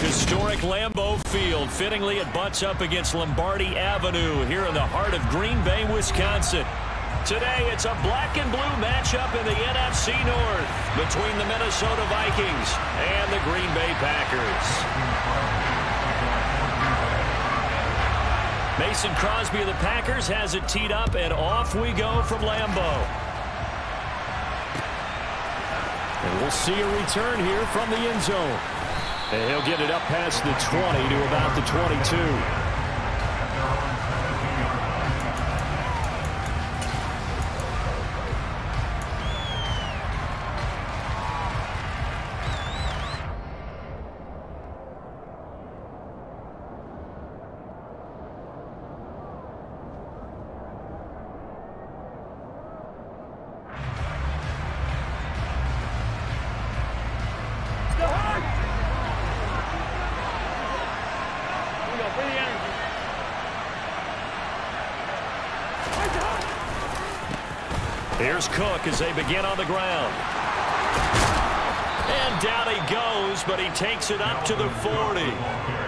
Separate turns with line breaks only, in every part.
Historic Lambeau Field. Fittingly, it butts up against Lombardi Avenue here in the heart of Green Bay, Wisconsin. Today, it's a black and blue matchup in the NFC North between the Minnesota Vikings and the Green Bay Packers. Mason Crosby of the Packers has it teed up, and off we go from Lambeau. And we'll see a return here from the end zone. And he'll get it up past the 20 to about the 22. Here's Cook as they begin on the ground. And down he goes, but he takes it up to the 40.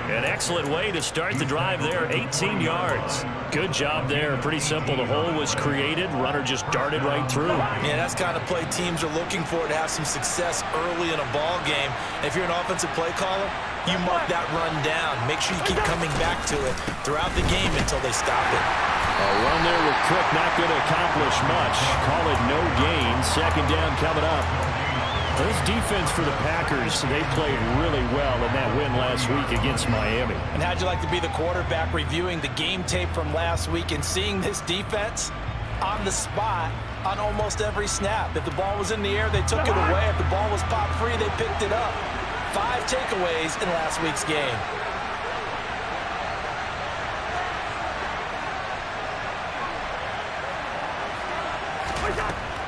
An excellent way to start the drive there, 18 yards. Good job there. Pretty simple. The hole was created. Runner just darted right through.
Yeah, that's the kind of play teams are looking for to have some success early in a ball game. And if you're an offensive play caller, you mark that run down. Make sure you keep coming back to it throughout the game until they stop it.
A run there with Cook not going to accomplish much. Call it no gain. Second down coming up. This defense for the Packers, they played really well in that win last week against Miami.
And how'd you like to be the quarterback reviewing the game tape from last week and seeing this defense on the spot on almost every snap? If the ball was in the air, they took it away. If the ball was popped free, they picked it up. 5 takeaways in last week's game.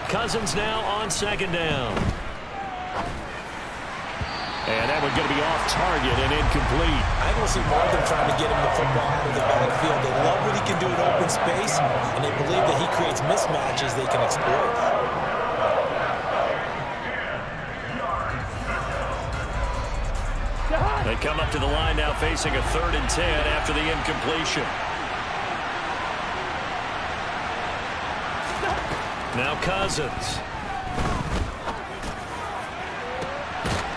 Cousins now on second down. And that one going to be off target and incomplete.
I think we'll see more of them trying to get him the football out of the backfield. They love what he can do in open space, and they believe that he creates mismatches they can exploit.
They come up to the line now facing a 3rd and 10 after the incompletion. Now Cousins.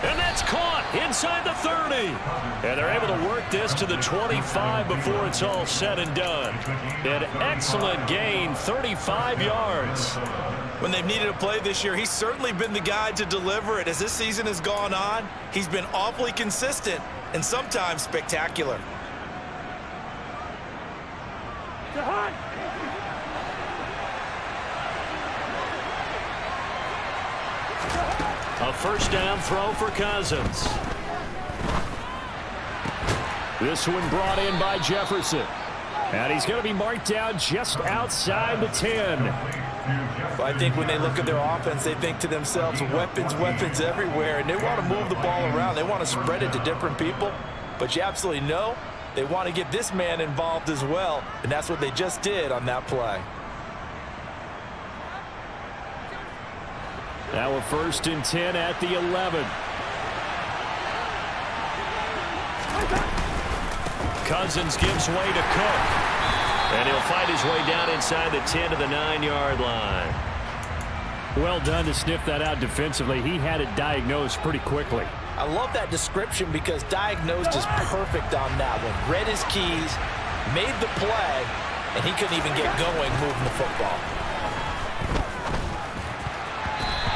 And that's caught inside the 30. And they're able to work this to the 25 before it's all said and done. An excellent gain, 35 yards.
When they've needed a play this year, he's certainly been the guy to deliver it. As this season has gone on, he's been awfully consistent and sometimes spectacular.
A first down throw for Cousins. This one brought in by Jefferson. And he's going to be marked down just outside the 10.
Well, I think when they look at their offense, they think to themselves, weapons, weapons everywhere. And they want to move the ball around. They want to spread it to different people. But you absolutely know they want to get this man involved as well. And that's what they just did on that play.
Now a 1st and 10 at the 11. Cousins gives way to Cook. And he'll fight his way down inside the 10 to the 9-yard line. Well done to sniff that out defensively. He had it diagnosed pretty quickly.
I love that description because diagnosed is perfect on that one. Read his keys, made the play, and he couldn't even get going moving the football.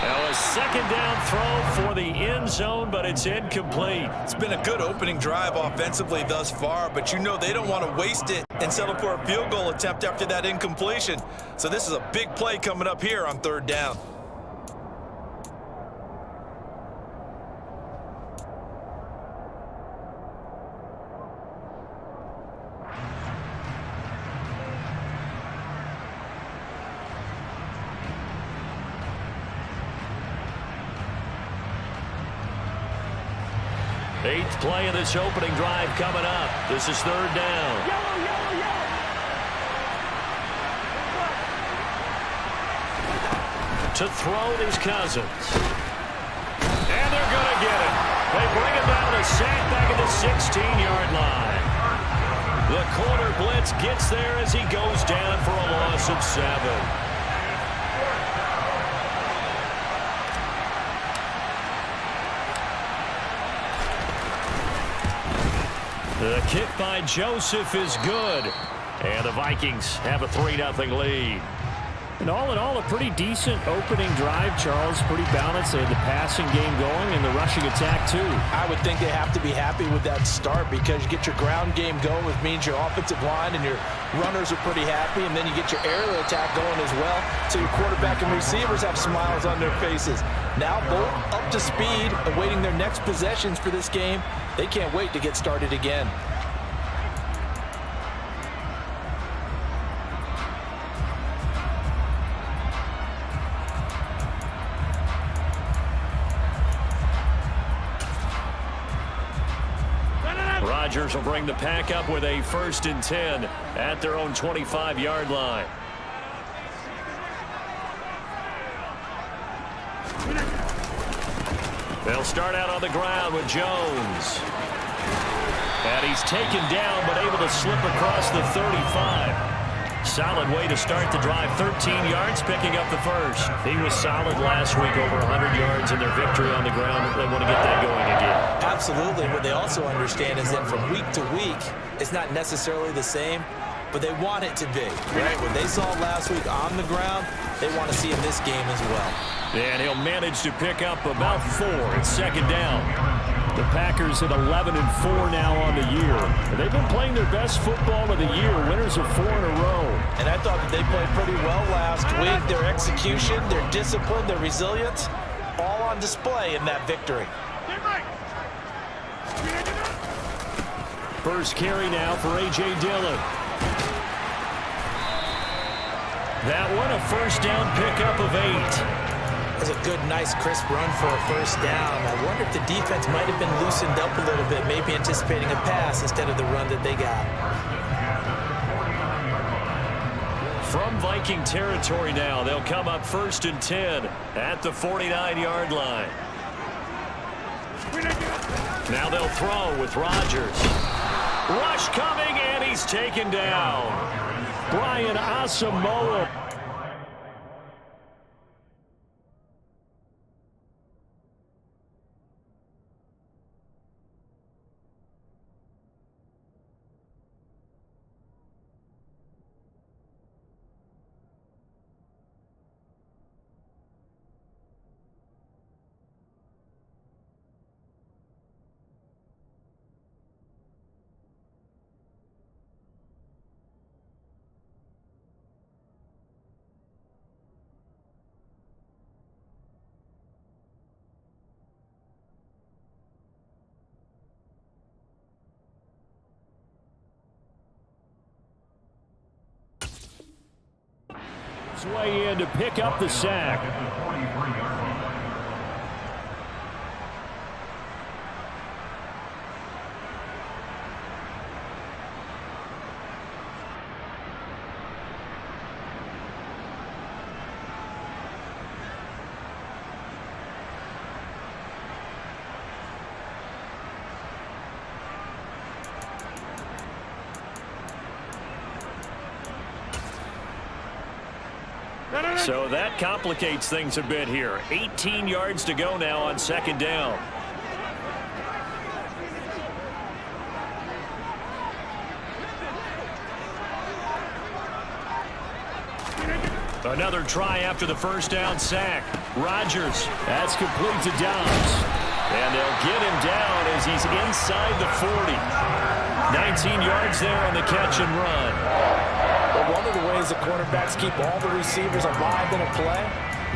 Now a second down throw for the end zone, but it's incomplete.
It's been a good opening drive offensively thus far, but you know they don't want to waste it and settle for a field goal attempt after that incompletion. So this is a big play coming up here on third down.
Eighth play of this opening drive coming up. This is third down. To throw it is Cousins. And they're going to get him. They bring him down, a sack back at the 16-yard line. The corner blitz gets there as he goes down for a loss of 7. The kick by Joseph is good. And the Vikings have a 3-0 lead.
And all in all, a pretty decent opening drive, Charles. Pretty balanced. They had the passing game going and the rushing attack, too.
I would think they have to be happy with that start because you get your ground game going, which means your offensive line and your runners are pretty happy, and then you get your aerial attack going as well, so your quarterback and receivers have smiles on their faces. Now both up to speed, awaiting their next possessions for this game. They can't wait to get started again.
Rodgers will bring the pack up with a 1st and 10 at their own 25-yard line. They'll start out on the ground with Jones. And he's taken down but able to slip across the 35. Solid way to start the drive. 13 yards, picking up the first. He was solid last week, over 100 yards in their victory on the ground. They want to get that going again.
Absolutely. What they also understand is that from week to week, it's not necessarily the same, but they want it to be. Right? What they saw last week on the ground, they want to see in this game as well.
And he'll manage to pick up about 4 at second down. The Packers at 11-4 now on the year. And they've been playing their best football of the year, winners of 4 in a row.
And I thought that they played pretty well last week. Their execution, their discipline, their resilience, all on display in that victory.
First carry now for A.J. Dillon. That one, a first down pickup of 8.
That's a good, nice, crisp run for a first down. I wonder if the defense might have been loosened up a little bit, maybe anticipating a pass instead of the run that they got.
From Viking territory now, they'll come up 1st and 10 at the 49-yard line. Now they'll throw with Rodgers. Rush coming, and he's taken down. Brian Asamoah. Way in to pick up the sack. So that complicates things a bit here. 18 yards to go now on second down. Another try after the first down sack. Rodgers.
That's complete to Dobbs.
And they'll get him down as he's inside the 40. 19 yards there on the catch and run.
But one of the ways the quarterbacks keep all the receivers alive in a play,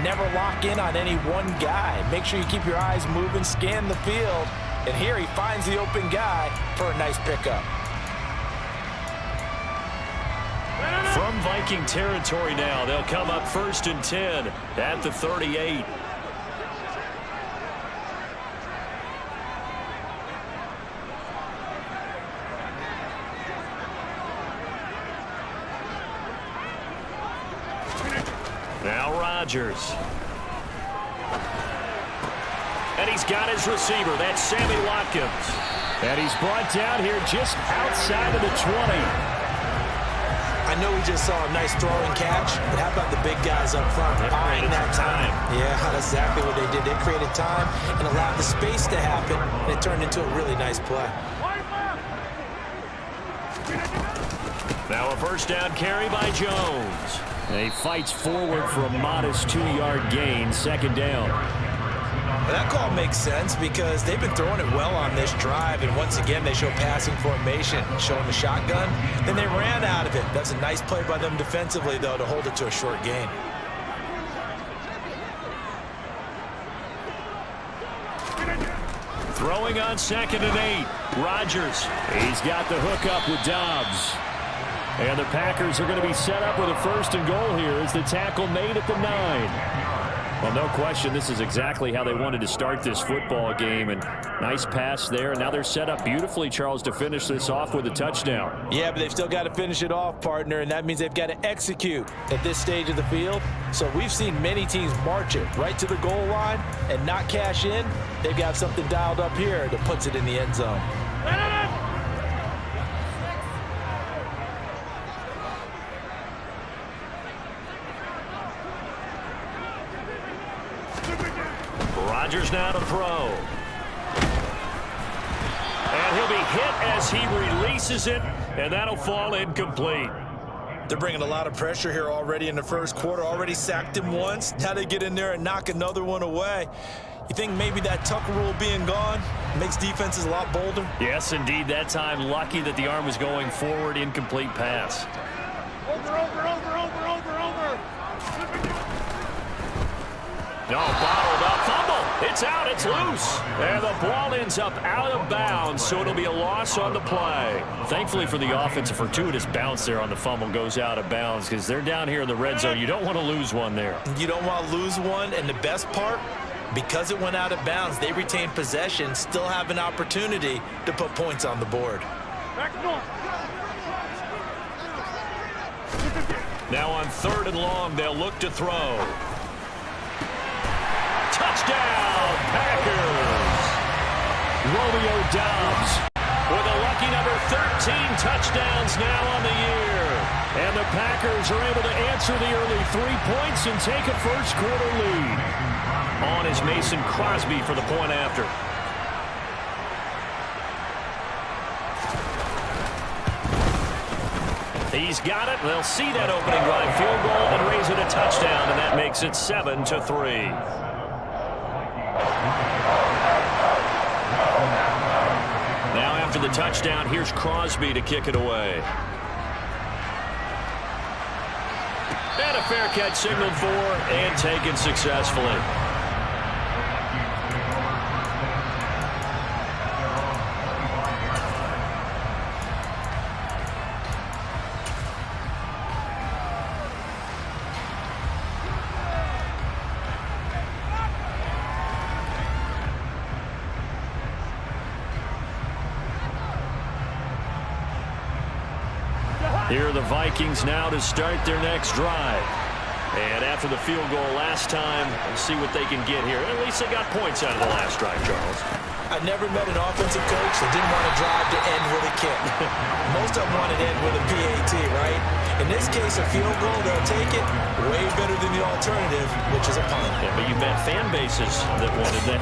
never lock in on any one guy. Make sure you keep your eyes moving, scan the field. And here he finds the open guy for a nice pickup.
From Viking territory now, they'll come up 1st and 10 at the 38. Now Rodgers. And he's got his receiver. That's Sammy Watkins.
And he's brought down here just outside of the 20.
I know we just saw a nice throwing catch, but how about the big guys up front buying that time? Yeah, that's exactly what they did. They created time and allowed the space to happen, and it turned into a really nice play.
Now a first down carry by Jones.
And he fights forward for a modest 2-yard gain, 2nd down.
Well, that call makes sense because they've been throwing it well on this drive, and once again they show passing formation, showing the shotgun. Then they ran out of it. That's a nice play by them defensively, though, to hold it to a short gain.
Throwing on 2nd and 8. Rodgers.
He's got the hook up with Dobbs. And the Packers are going to be set up with a 1st and goal here as the tackle made at the 9. Well, no question, this is exactly how they wanted to start this football game. And nice pass there. And now they're set up beautifully, Charles, to finish this off with a touchdown.
Yeah, but they've still got to finish it off, partner, and that means they've got to execute at this stage of the field. So we've seen many teams march it right to the goal line and not cash in. They've got something dialed up here that puts it in the end zone.
Rodgers now to throw. And he'll be hit as he releases it, and that'll fall incomplete.
They're bringing a lot of pressure here already in the first quarter. Already sacked him once. Now they get in there and knock another one away. You think maybe that Tucker rule being gone makes defenses a lot bolder?
Yes, indeed. That time, lucky that the arm was going forward. Incomplete pass. No, bottled up. Fumble. It's out. It's loose. And the ball ends up out of bounds, so it'll be a loss on the play. Thankfully for the offense, a fortuitous bounce there on the fumble goes out of bounds because they're down here in the red zone. You don't want to lose one there.
You don't want to lose one, and the best part, because it went out of bounds, they retain possession, still have an opportunity to put points on the board.
Now on 3rd and long, they'll look to throw. Touchdown, Packers!
Romeo Dobbs
with a lucky number 13 touchdowns now on the year.
And the Packers are able to answer the early 3 points and take a first-quarter lead.
On is Mason Crosby for the point after. He's got it. They'll see that opening drive field goal and raise it a touchdown, and that makes it 7-3. Now after the touchdown, here's Crosby to kick it away. And a fair catch signaled for and taken successfully. Here are the Vikings now to start their next drive. And after the field goal last time, we'll see what they can get here. At least they got points out of the last drive, Charles.
I never met an offensive coach that didn't want to drive to end with a kick. Most of them want to end with a PAT, right? In this case, a field goal, they'll take it way better than the alternative, which is a punt.
Yeah, but you met fan bases that wanted that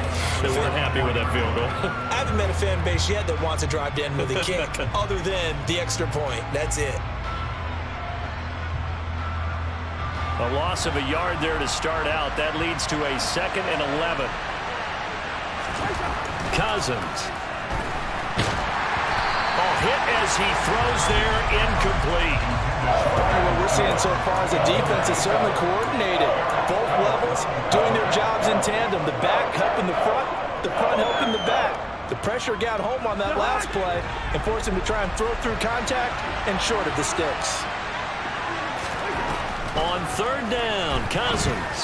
weren't happy with that field goal.
I haven't met a fan base yet that wants to drive to end with a kick, other than the extra point. That's it.
A loss of a yard there to start out. That leads to a 2nd and 11. Cousins. Hit as he throws there, incomplete.
What we're seeing so far is the defense is certainly coordinated. Both levels doing their jobs in tandem. The back helping the front helping the back. The pressure got home on that last play and forced him to try and throw through contact and short of the sticks.
On 3rd down, Cousins.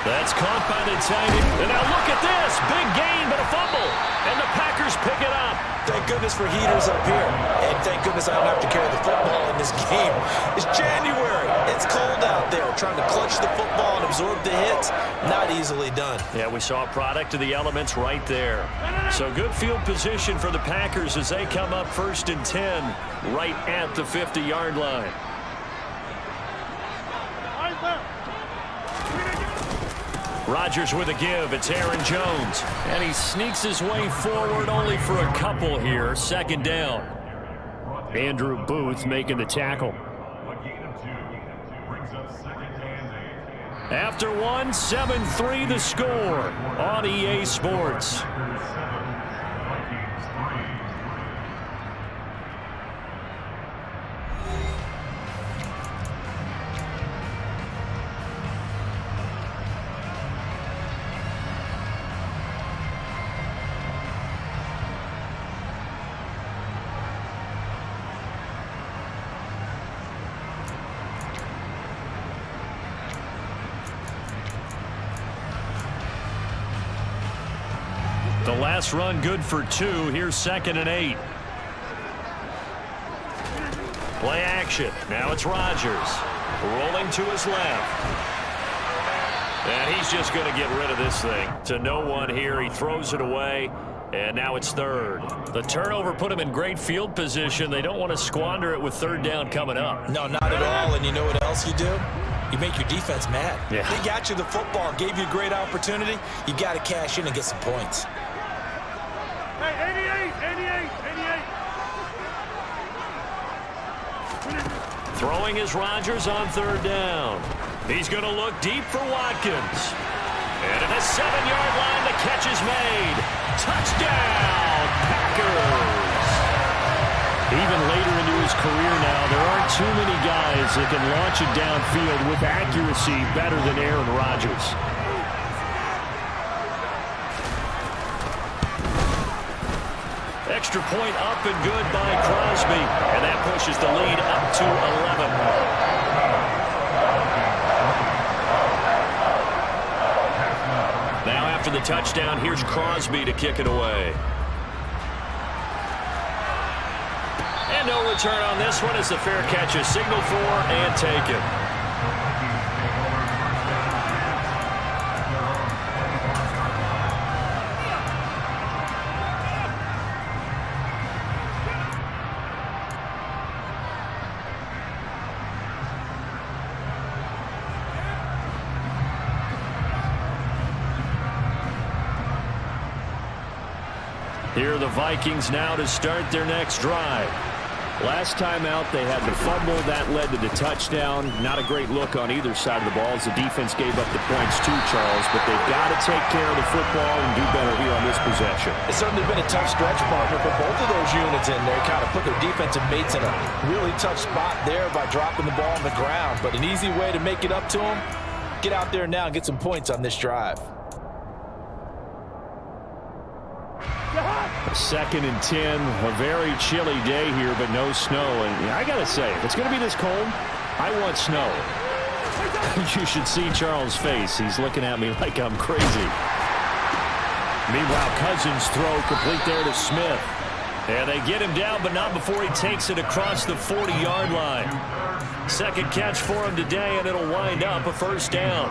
That's caught by the tight end. And now look at this. Big gain, but a fumble. And the Packers pick it up.
Thank goodness for heaters up here. And thank goodness I don't have to carry the football in this game. It's January. It's cold out there. Trying to clutch the football and absorb the hits, not easily done.
Yeah, we saw a product of the elements right there. So good field position for the Packers as they come up 1st and 10 right at the 50-yard line. Rodgers with a give. It's Aaron Jones. And he sneaks his way forward only for a couple here. 2nd down.
Andrew Booth making the tackle.
After 1, 7-3 the score on EA Sports. The last run good for 2. Here's 2nd and 8. Play action. Now it's Rodgers. Rolling to his left. And he's just going to get rid of this thing. To no one here. He throws it away. And now it's 3rd. The turnover put him in great field position. They don't want to squander it with 3rd down coming up.
No, not at all. And you know what else you do? You make your defense mad.
Yeah.
They got you the football, gave you a great opportunity. You got to cash in and get some points.
Throwing is Rodgers on 3rd down. He's going to look deep for Watkins. And at the 7-yard line, the catch is made. Touchdown, Packers!
Even later into his career now, there aren't too many guys that can launch it downfield with accuracy better than Aaron Rodgers.
Extra point up and good by Crosby. And that pushes the lead up to 11. Now after the touchdown, here's Crosby to kick it away. And no return on this one as the fair catch is signaled for and taken. Here are the Vikings now to start their next drive.
Last time out, they had the fumble. That led to the touchdown. Not a great look on either side of the ball as the defense gave up the points too, Charles. But they've got to take care of the football and do better here on this possession.
It's certainly been a tough stretch, partner, for both of those units in there. Kind of put their defensive mates in a really tough spot there by dropping the ball on the ground. But an easy way to make it up to them, get out there now and get some points on this drive.
2nd and 10, a very chilly day here, but no snow. And I got to say, if it's going to be this cold, I want snow. You should see Charles' face. He's looking at me like I'm crazy.
Meanwhile, Cousins throw complete there to Smith. And they get him down, but not before he takes it across the 40-yard line. 2nd catch for him today, and it'll wind up a 1st down.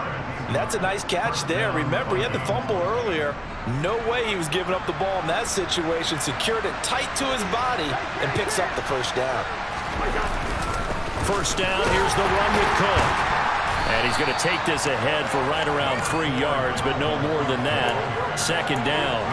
That's a nice catch there. Remember, he had the fumble earlier. No way he was giving up the ball in that situation. Secured it tight to his body and picks up the 1st down.
1st down, here's the run with Cook. And he's going to take this ahead for right around 3 yards, but no more than that. 2nd down.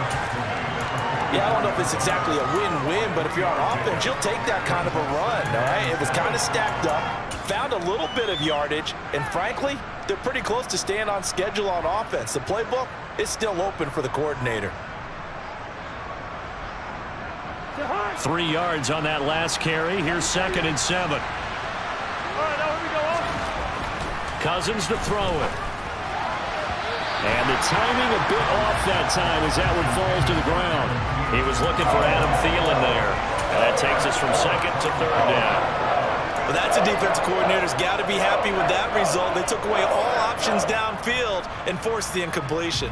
Yeah, I don't know if it's exactly a win-win, but if you're on offense, you'll take that kind of a run, all right? It was kind of stacked up. found a little bit of yardage, and frankly, they're pretty close to staying on schedule on offense. The playbook is still open for the coordinator.
3 yards on that last carry. Here's 2nd and 7. Cousins to throw it. And the timing a bit off that time as that one falls to the ground. He was looking for Adam Thielen there. And that takes us from 2nd to 3rd down.
Well, that's a defensive coordinator's got to be happy with that result. They took away all options downfield and forced the incompletion.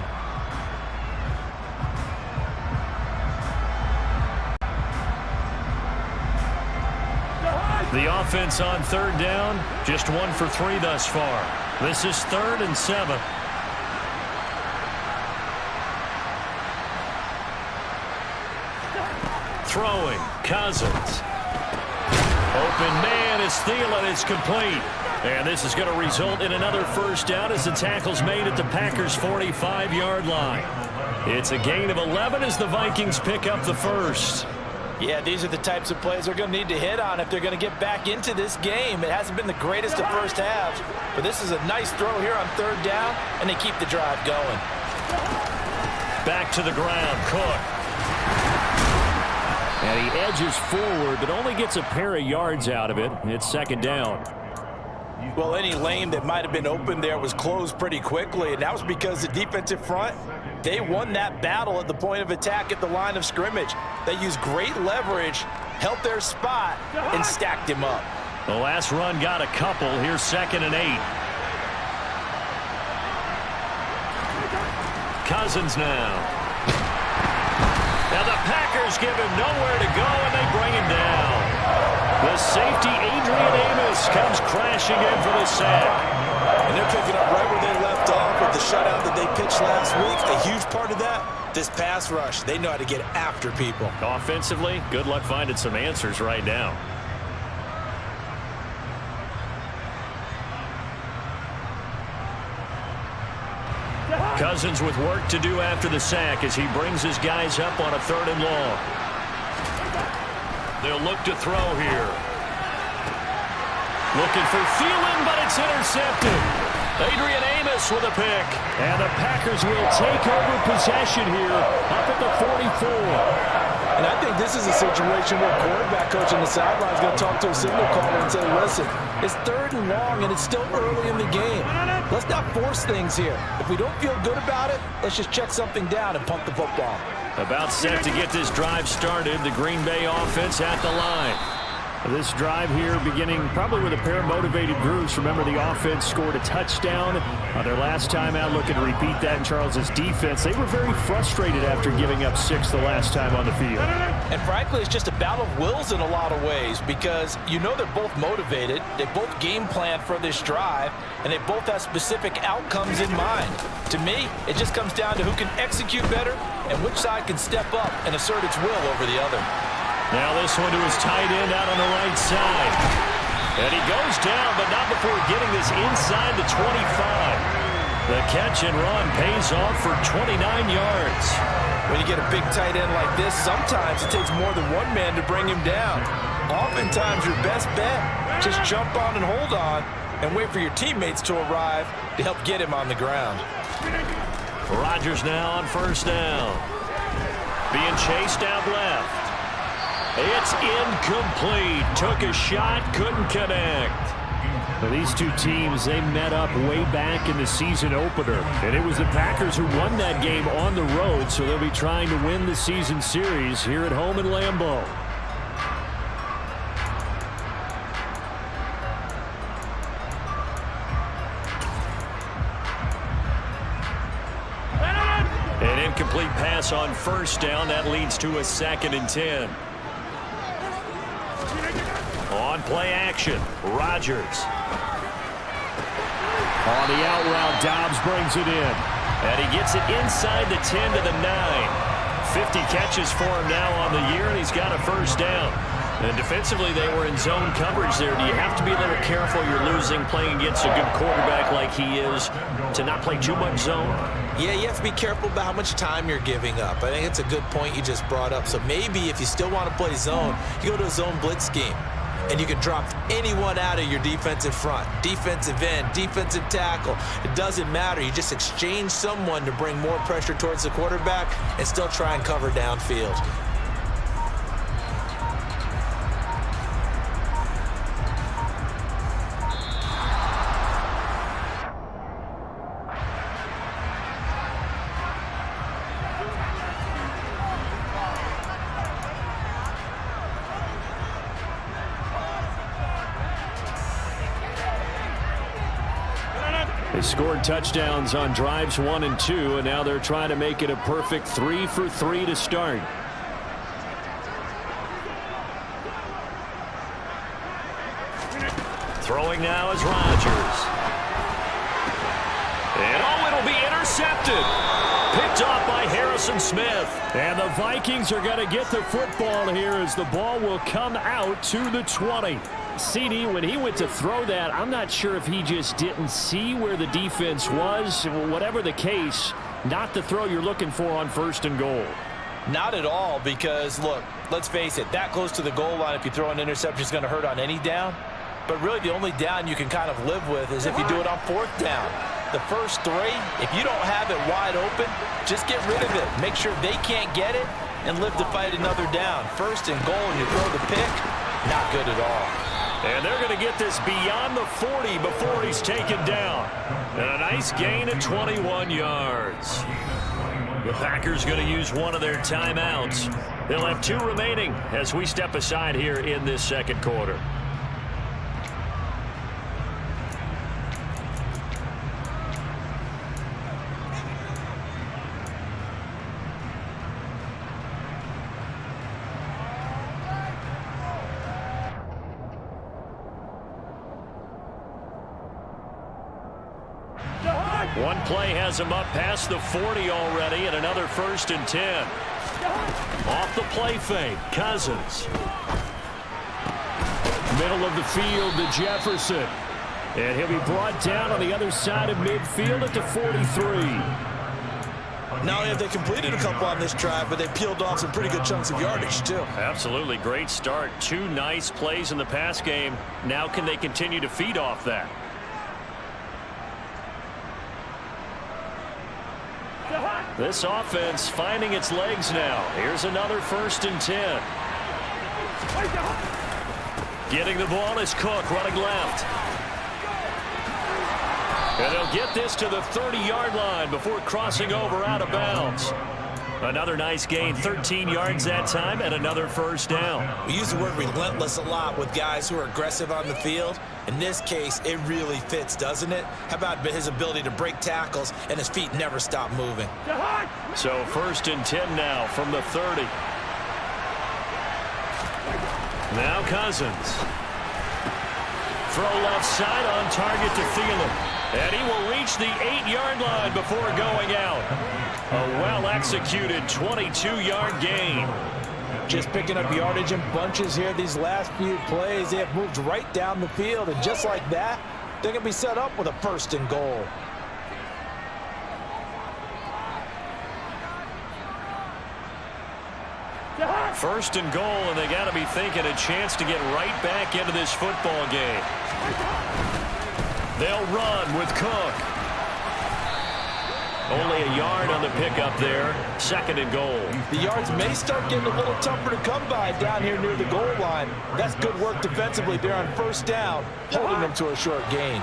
The offense on 3rd down, just 1 for 3 thus far. This is 3rd and 7. Throwing, Cousins. Open man is Thielen. It's complete. And this is going to result in another 1st down as the tackle's made at the Packers' 45-yard line. It's a gain of 11 as the Vikings pick up the 1st.
Yeah, these are the types of plays they're going to need to hit on if they're going to get back into this game. It hasn't been the greatest of first halves, but this is a nice throw here on 3rd down, and they keep the drive going.
Back to the ground, Cook.
And he edges forward, but only gets a pair of yards out of it. It's 2nd down.
Well, any lane that might have been open there was closed pretty quickly, and that was because the defensive front, they won that battle at the point of attack at the line of scrimmage. They used great leverage, held their spot, and stacked him up.
The last run got a couple. Here's 2nd and 8. Cousins now. Now the Packers give him nowhere to go, and they bring him down. The safety, Adrian Amos, comes crashing in for the sack.
And they're picking up right where they left off with the shutout that they pitched last week. A huge part of that, this pass rush. They know how to get after people.
Offensively, good luck finding some answers right now. Cousins with work to do after the sack as he brings his guys up on a 3rd and long. They'll look to throw here. Looking for Thielen, but it's intercepted. Adrian Amos with a pick. And the Packers will take over possession here up at the 44.
And I think this is a situation where quarterback coach on the sideline is going to talk to a signal caller and say, listen, it's 3rd and long and it's still early in the game. Let's not force things here. If we don't feel good about it, let's just check something down and punt the football.
About set to get this drive started. The Green Bay offense at the line.
This drive here beginning probably with a pair of motivated groups. Remember, the offense scored a touchdown on their last time out. Looking to repeat that in Charles's defense. They were very frustrated after giving up 6 the last time on the field.
And frankly, it's just a battle of wills in a lot of ways because you know they're both motivated. They both game plan for this drive, and they both have specific outcomes in mind. To me, it just comes down to who can execute better and which side can step up and assert its will over the other.
Now this one to his tight end out on the right side. And he goes down, but not before getting this inside the 25. The catch and run pays off for 29 yards.
When you get a big tight end like this, sometimes it takes more than one man to bring him down. Oftentimes your best bet, just jump on and hold on and wait for your teammates to arrive to help get him on the ground.
Rodgers now on 1st down. Being chased out left. It's incomplete. Took a shot, couldn't connect.
Well, these two teams, they met up way back in the season opener. And it was the Packers who won that game on the road, so they'll be trying to win the season series here at home in Lambeau.
An incomplete pass on 1st down. That leads to a 2nd and 10. On play action, Rodgers.
On the out route, Dobbs brings it in.
And he gets it inside the 10 to the 9. 50 catches for him now on the year, and he's got a 1st down. And defensively, they were in zone coverage there. Do you have to be a little careful? You're losing playing against a good quarterback like he is to not play too much zone?
Yeah, you have to be careful about how much time you're giving up. I think it's a good point you just brought up. So maybe if you still want to play zone, you go to a zone blitz scheme. and you can drop anyone out of your defensive front. Defensive end, defensive tackle. It doesn't matter. You just exchange someone to bring more pressure towards the quarterback and still try and cover downfield.
They scored touchdowns on drives 1 and 2, and now they're trying to make it a perfect 3 for 3 to start.
Throwing now is Rodgers. And it'll be intercepted. Picked off by Harrison Smith.
And the Vikings are going to get the football here as the ball will come out to the 20. CD, when he went to throw that, I'm not sure if he just didn't see where the defense was. Whatever the case, not the throw you're looking for on 1st and goal.
Not at all, because, look, let's face it, that close to the goal line, if you throw an interception, is going to hurt on any down. But really, the only down you can kind of live with is if you do it on 4th down. The first 3, if you don't have it wide open, just get rid of it. Make sure they can't get it and live to fight another down. 1st and goal, and you throw the pick, not good at all.
And they're going to get this beyond the 40 before he's taken down. And a nice gain of 21 yards. The Packers going to use one of their timeouts. They'll have 2 remaining as we step aside here in this 2nd quarter. One play has him up past the 40 already, and another 1st and 10. Off the play fake, Cousins.
Middle of the field to Jefferson. And he'll be brought down on the other side of midfield at the 43.
Not only have they completed a couple on this drive, but they peeled off some pretty good chunks of yardage, too.
Absolutely great start. 2 nice plays in the pass game. Now can they continue to feed off that? This offense finding its legs now. Here's another 1st and 10. Getting the ball is Cook running left. And they'll get this to the 30-yard line before crossing over out of bounds. Another nice gain, 13 yards that time, and another 1st down.
We use the word relentless a lot with guys who are aggressive on the field. In this case, it really fits, doesn't it? How about his ability to break tackles and his feet never stop moving?
So 1st and 10 now from the 30. Now Cousins. Throw left side on target to Thielen. And he will reach the 8-yard line before going out. A well-executed 22-yard gain.
Just picking up yardage in bunches here these last few plays. They have moved right down the field, and just like that, they're going to be set up with a 1st and goal.
First and goal, and they got to be thinking a chance to get right back into this football game. They'll run with Cook. Only a yard on the pickup there. 2nd and goal.
The yards may start getting a little tougher to come by down here near the goal line. That's good work defensively there on 1st down, holding them to a short gain.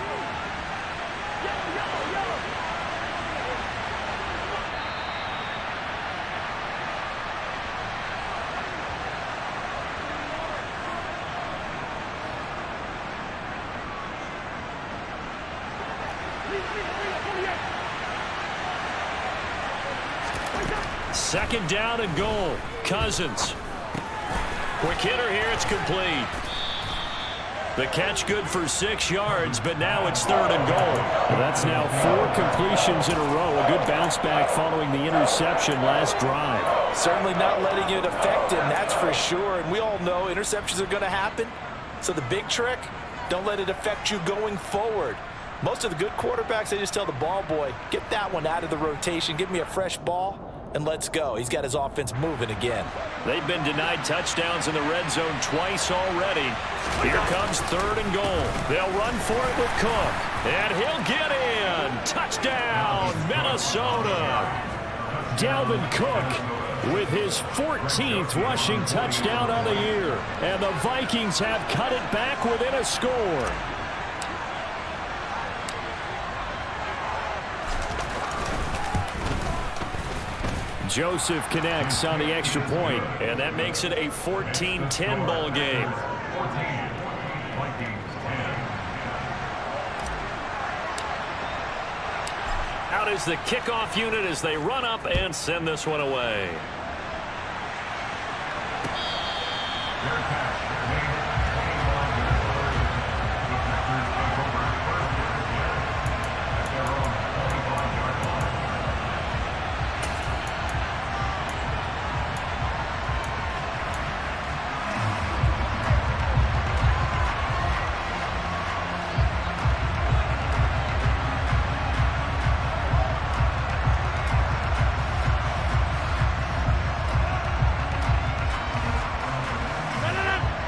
Second down and goal. Cousins. Quick hitter here. It's complete. The catch good for 6 yards, but now it's 3rd and goal.
That's now 4 completions in a row. A good bounce back following the interception last drive.
Certainly not letting it affect him, that's for sure. And we all know interceptions are going to happen. So the big trick, don't let it affect you going forward. Most of the good quarterbacks, they just tell the ball boy, get that one out of the rotation, give me a fresh ball,
and let's go. He's got his offense moving again.
They've been denied touchdowns in the red zone twice already. Here comes 3rd and goal. They'll run for it with Cook. And he'll get in. Touchdown, Minnesota.
Dalvin Cook with his 14th rushing touchdown on the year. And the Vikings have cut it back within a score. Joseph connects on the extra point,
and that makes it a 14-10 ball game. Out is the kickoff unit as they run up and send this one away.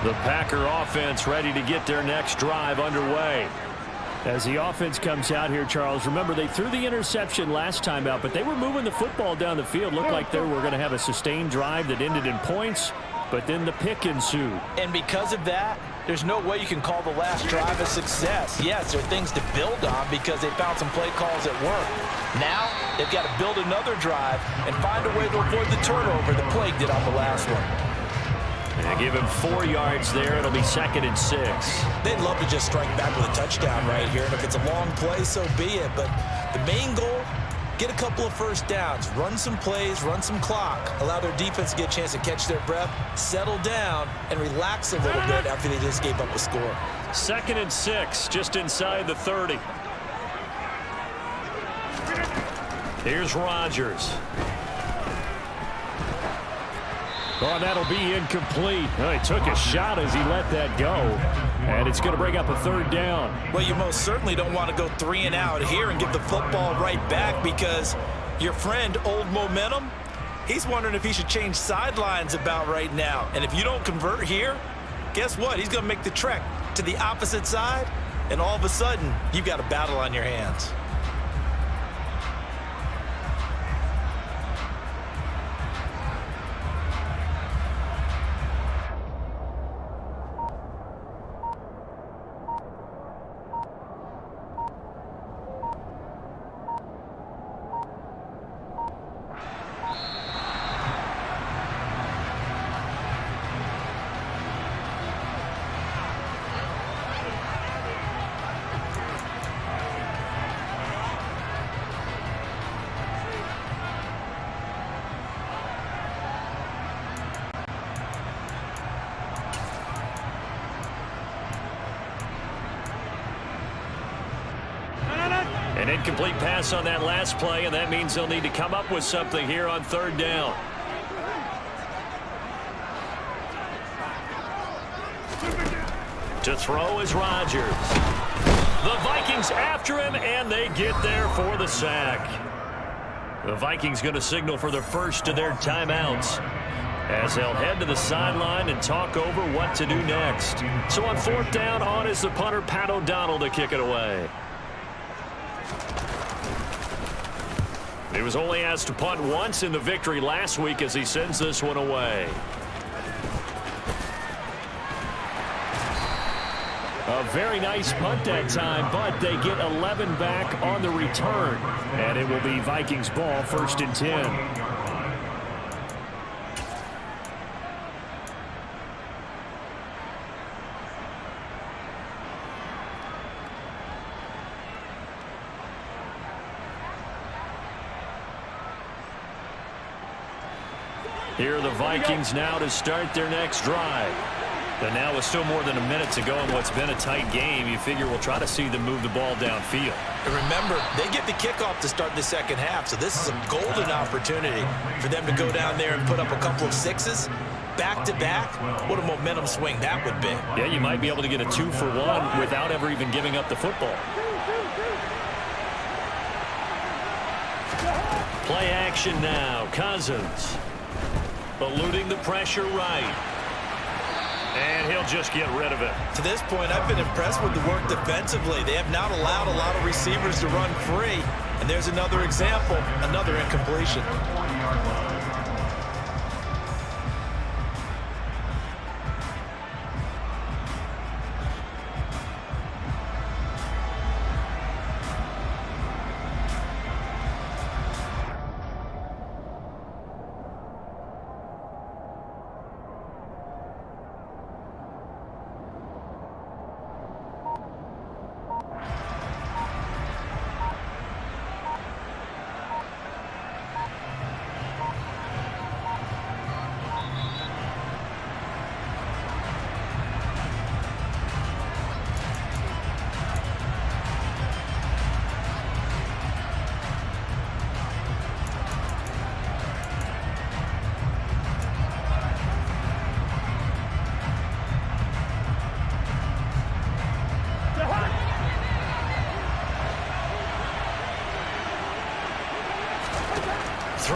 The Packer offense ready to get their next drive underway.
As the offense comes out here, Charles, remember they threw the interception last time out, but they were moving the football down the field. Looked like they were going to have a sustained drive that ended in points, but then the pick ensued.
And because of that, there's no way you can call the last drive a success. Yes, there are things to build on because they found some play calls at work. Now, they've got to build another drive and find a way to avoid the turnover the plague did on the last one.
And give him 4 yards there. It'll be 2nd and 6.
They'd love to just strike back with a touchdown right here, and if it's a long play, so be it. But the main goal, get a couple of first downs, run some plays, run some clock, allow their defense to get a chance to catch their breath, settle down, and relax a little bit after they just gave up a score.
2nd and 6, just inside the 30. Here's Rodgers.
Oh, that'll be incomplete. Well, he took a shot as he let that go. And it's going to bring up a 3rd down.
Well, you most certainly don't want to go 3 and out here and give the football right back because your friend, Old Momentum, he's wondering if he should change sidelines about right now. And if you don't convert here, guess what? He's going to make the trek to the opposite side, and all of a sudden, you've got a battle on your hands.
An incomplete pass on that last play, and that means they'll need to come up with something here on 3rd down. To throw is Rodgers. The Vikings after him, and they get there for the sack. The Vikings going to signal for the first of their timeouts as they'll head to the sideline and talk over what to do next. So on 4th down, on is the punter, Pat O'Donnell, to kick it away. He was only asked to punt once in the victory last week as he sends this one away.
A very nice punt that time, but they get 11 back on the return. And it will be Vikings ball, 1st and 10.
Here are the Vikings now to start their next drive. But now with still more than a minute to go in what's been a tight game, you figure we'll try to see them move the ball downfield.
And remember, they get the kickoff to start the second half, so this is a golden opportunity for them to go down there and put up a couple of sixes. Back-to-back, what a momentum swing that would be.
Yeah, you might be able to get a 2-for-1 without ever even giving up the football. Play action now. Cousins eluding the pressure right. And he'll just get rid of it.
To this point, I've been impressed with the work defensively. They have not allowed a lot of receivers to run free. And there's another example, another incompletion.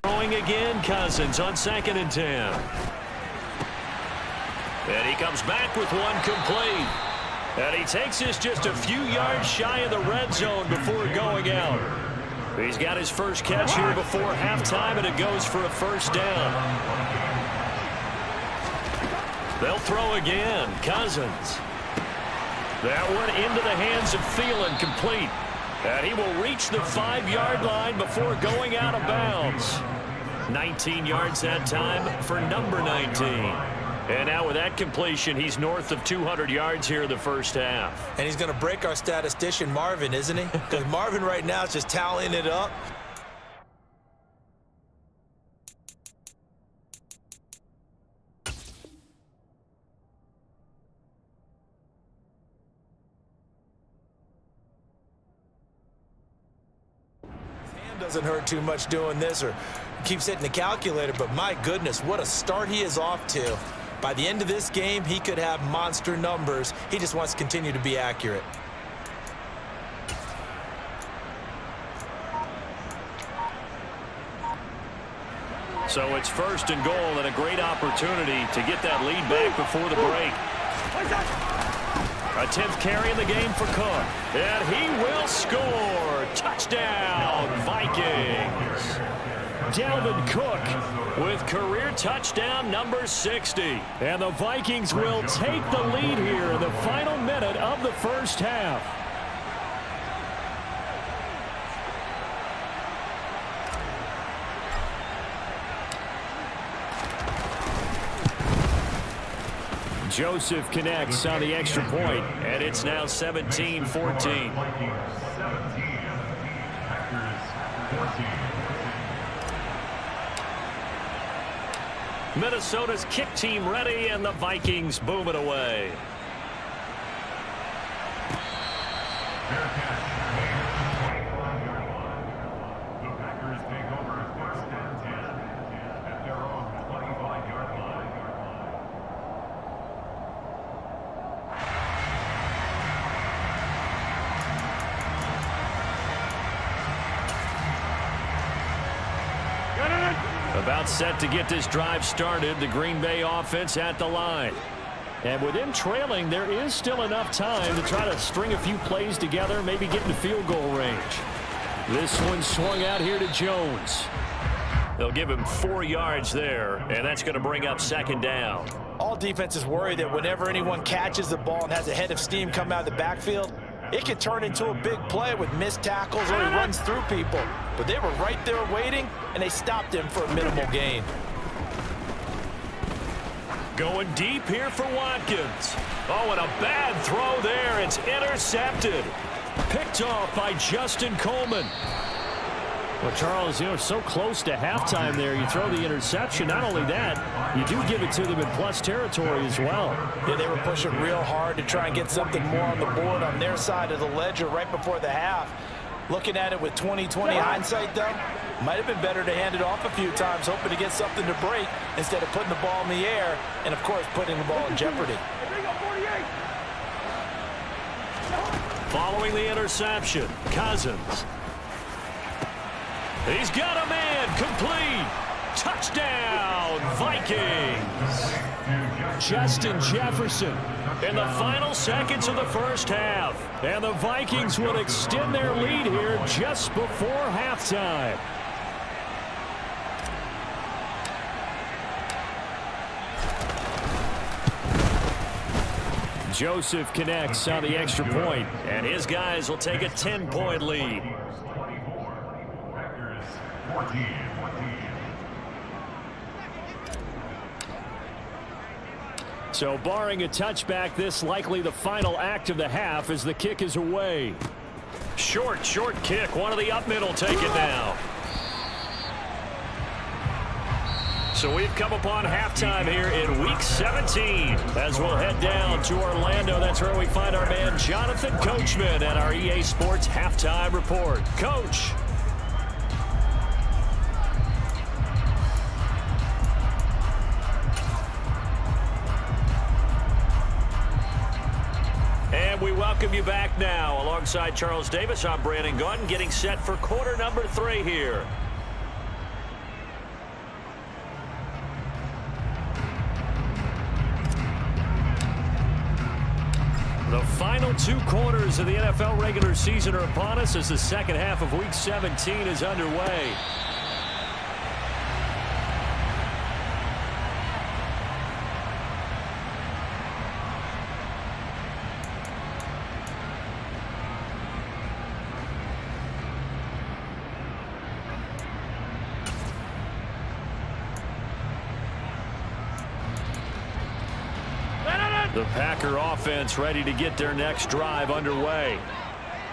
Throwing again, Cousins on 2nd and 10. And he comes back with one complete. And he takes this just a few yards shy of the red zone before going out. He's got his first catch here before halftime, and it goes for a first down. They'll throw again. Cousins. That one into the hands of Thielen, complete. And he will reach the 5-yard line before going out of bounds. 19 yards that time for number 19. And now with that completion, he's north of 200 yards here in the first half.
And he's going to break our statistician, Marvin, isn't he? Because Marvin right now is just tallying it up. Doesn't hurt too much doing this, or keeps hitting the calculator, but my goodness, what a start he is off to. By the end of this game, he could have monster numbers. He just wants to continue to be accurate.
So it's 1st and goal, and a great opportunity to get that lead back before the break. A 10th carry in the game for Cook. And he will score. Touchdown, Vikings. Dalvin Cook with career touchdown number 60.
And the Vikings will take the lead here in the final minute of the first half. Joseph connects on the extra point,
and it's now 17-14. Minnesota's kick team ready, and the Vikings boom it away. About set to get this drive started. The Green Bay offense at the line.
And with them trailing, there is still enough time to try to string a few plays together, maybe get in the field goal range. This one swung out here to Jones.
They'll give him 4 yards there, and that's going to bring up 2nd down.
All defenses worry that whenever anyone catches the ball and has a head of steam come out of the backfield, it can turn into a big play with missed tackles or he runs through people. But they were right there waiting, and they stopped him for a minimal gain.
Going deep here for Watkins. Oh, and a bad throw there. It's intercepted. Picked off by Justin Coleman.
Well, Charles, you know, so close to halftime there. You throw the interception. Not only that, you do give it to them in plus territory as well.
Yeah, they were pushing real hard to try and get something more on the board on their side of the ledger right before the half. Looking at it with 20/20 hindsight, though, might have been better to hand it off a few times, hoping to get something to break instead of putting the ball in the air and, of course, putting the ball in jeopardy.
Following the interception, Cousins. He's got a man, complete. Touchdown, Vikings. Justin Jefferson in the final seconds of the first half. And the Vikings will extend their lead here just before halftime. Joseph connects on the extra point, and his guys will take a 10-point lead. So barring a touchback, this likely the final act of the half as the kick is away. Short kick. One of the up middle take it now. So we've come upon halftime here in Week 17. As we'll head down to Orlando, that's where we find our man Jonathan Coachman at our EA Sports Halftime Report. Coach. And we welcome you back now. Alongside Charles Davis, I'm Brandon Gaudin, getting set for quarter number 3 here. The final 2 quarters of the NFL regular season are upon us as the second half of Week 17 is underway. The Packer offense ready to get their next drive underway.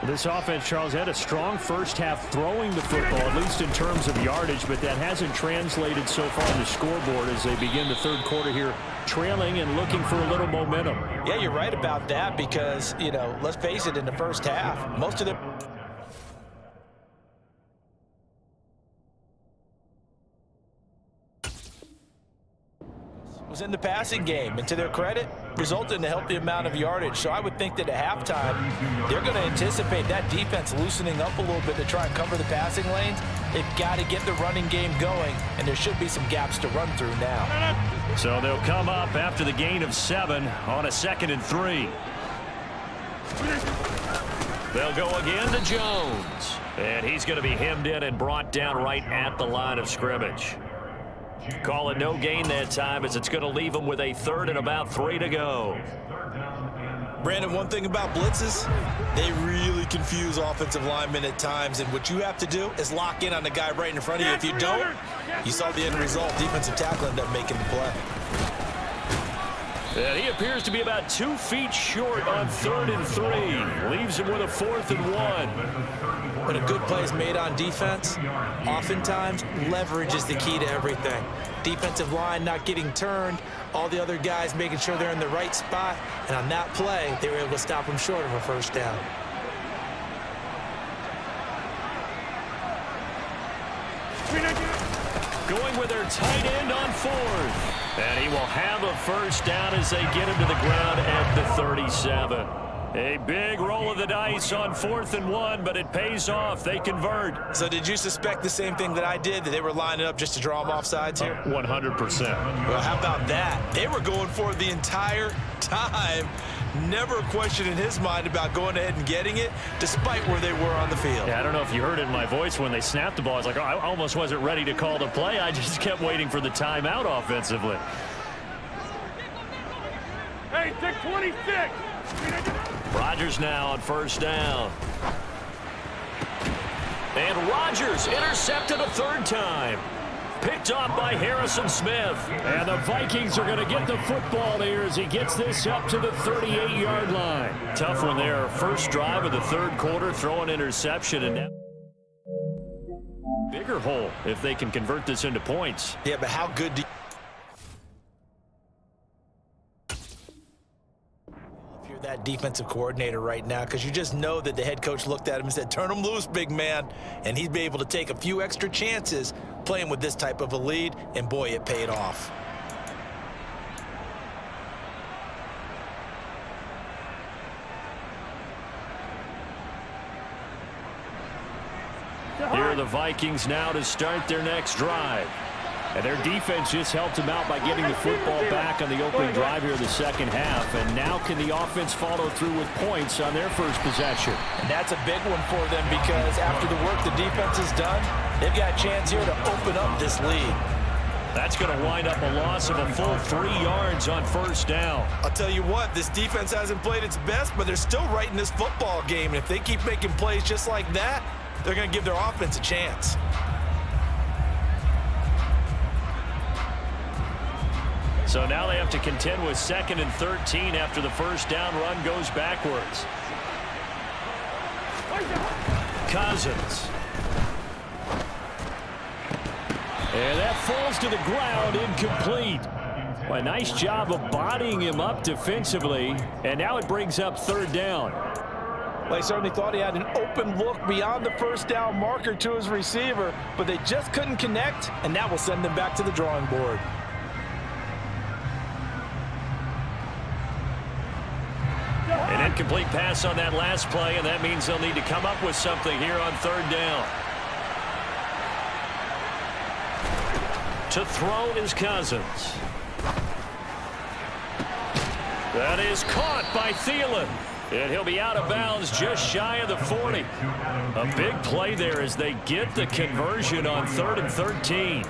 This offense, Charles, had a strong first half throwing the football, at least in terms of yardage, but that hasn't translated so far on the scoreboard as they begin the third quarter here, trailing and looking for a little momentum.
Yeah, you're right about that because, you know, let's face it, in the first half, most of the was in the passing game, and to their credit, resulted in a healthy amount of yardage. So I would think that at halftime, they're going to anticipate that defense loosening up a little bit to try and cover the passing lanes. They've got to get the running game going, and there should be some gaps to run through now.
So they'll come up after the gain of 7 on a 2nd and 3. They'll go again to Jones, and he's going to be hemmed in and brought down right at the line of scrimmage. Call it no gain that time as it's going to leave them with a 3rd and about 3 to go.
Brandon, one thing about blitzes, they really confuse offensive linemen at times, and what you have to do is lock in on the guy right in front of you. If you don't, you saw the end result. Defensive tackle ended up making the play.
And he appears to be about 2 feet short on 3rd and 3. Leaves him with a 4th and 1.
When a good play is made on defense, oftentimes leverage is the key to everything. Defensive line not getting turned, all the other guys making sure they're in the right spot, and on that play, they were able to stop him short of a first down.
Going with their tight end on 4th. And he will have a first down as they get him to the ground at the 37. A big roll of the dice on 4th and 1, but it pays off. They convert.
So did you suspect the same thing that I did, that they were lining up just to draw them off sides here?
100%.
Well, how about that? They were going for it the entire time. Never a question in his mind about going ahead and getting it, despite where they were on the field.
Yeah, I don't know if you heard it in my voice when they snapped the ball. I was like, oh, I almost wasn't ready to call the play. I just kept waiting for the timeout offensively.
Hey, take 26.
Rodgers now on first down. And Rodgers intercepted a 3rd time. Picked off by Harrison Smith. And the Vikings are going to get the football here as he gets this up to the 38-yard line. Tough one there. First drive of the 3rd quarter, throw an interception, and now bigger hole if they can convert this into points.
Yeah, but how good do you... that defensive coordinator right now, because you just know that the head coach looked at him and said, turn him loose, big man, and he'd be able to take a few extra chances playing with this type of a lead, and boy, it paid off.
Here are the Vikings now to start their next drive. And their defense just helped them out by getting the football back on the opening drive here in the second half. And now can the offense follow through with points on their first possession?
And that's a big one for them because after the work the defense has done, they've got a chance here to open up this lead.
That's going to wind up a loss of a full 3 yards on first down.
I'll tell you what, this defense hasn't played its best, but they're still right in this football game. And if they keep making plays just like that, they're going to give their offense a chance.
So now they have to contend with 2nd and 13 after the first down run goes backwards. Cousins. And that falls to the ground, incomplete. Well, a nice job of bodying him up defensively. And now it brings up 3rd down.
Well, he certainly thought he had an open look beyond the first down marker to his receiver, but they just couldn't connect, and that will send them back to the drawing board.
An incomplete pass on that last play, and that means they'll need to come up with something here on 3rd down. To throw is Cousins. That is caught by Thielen. And he'll be out of bounds just shy of the 40. A big play there as they get the conversion on 3rd and 13.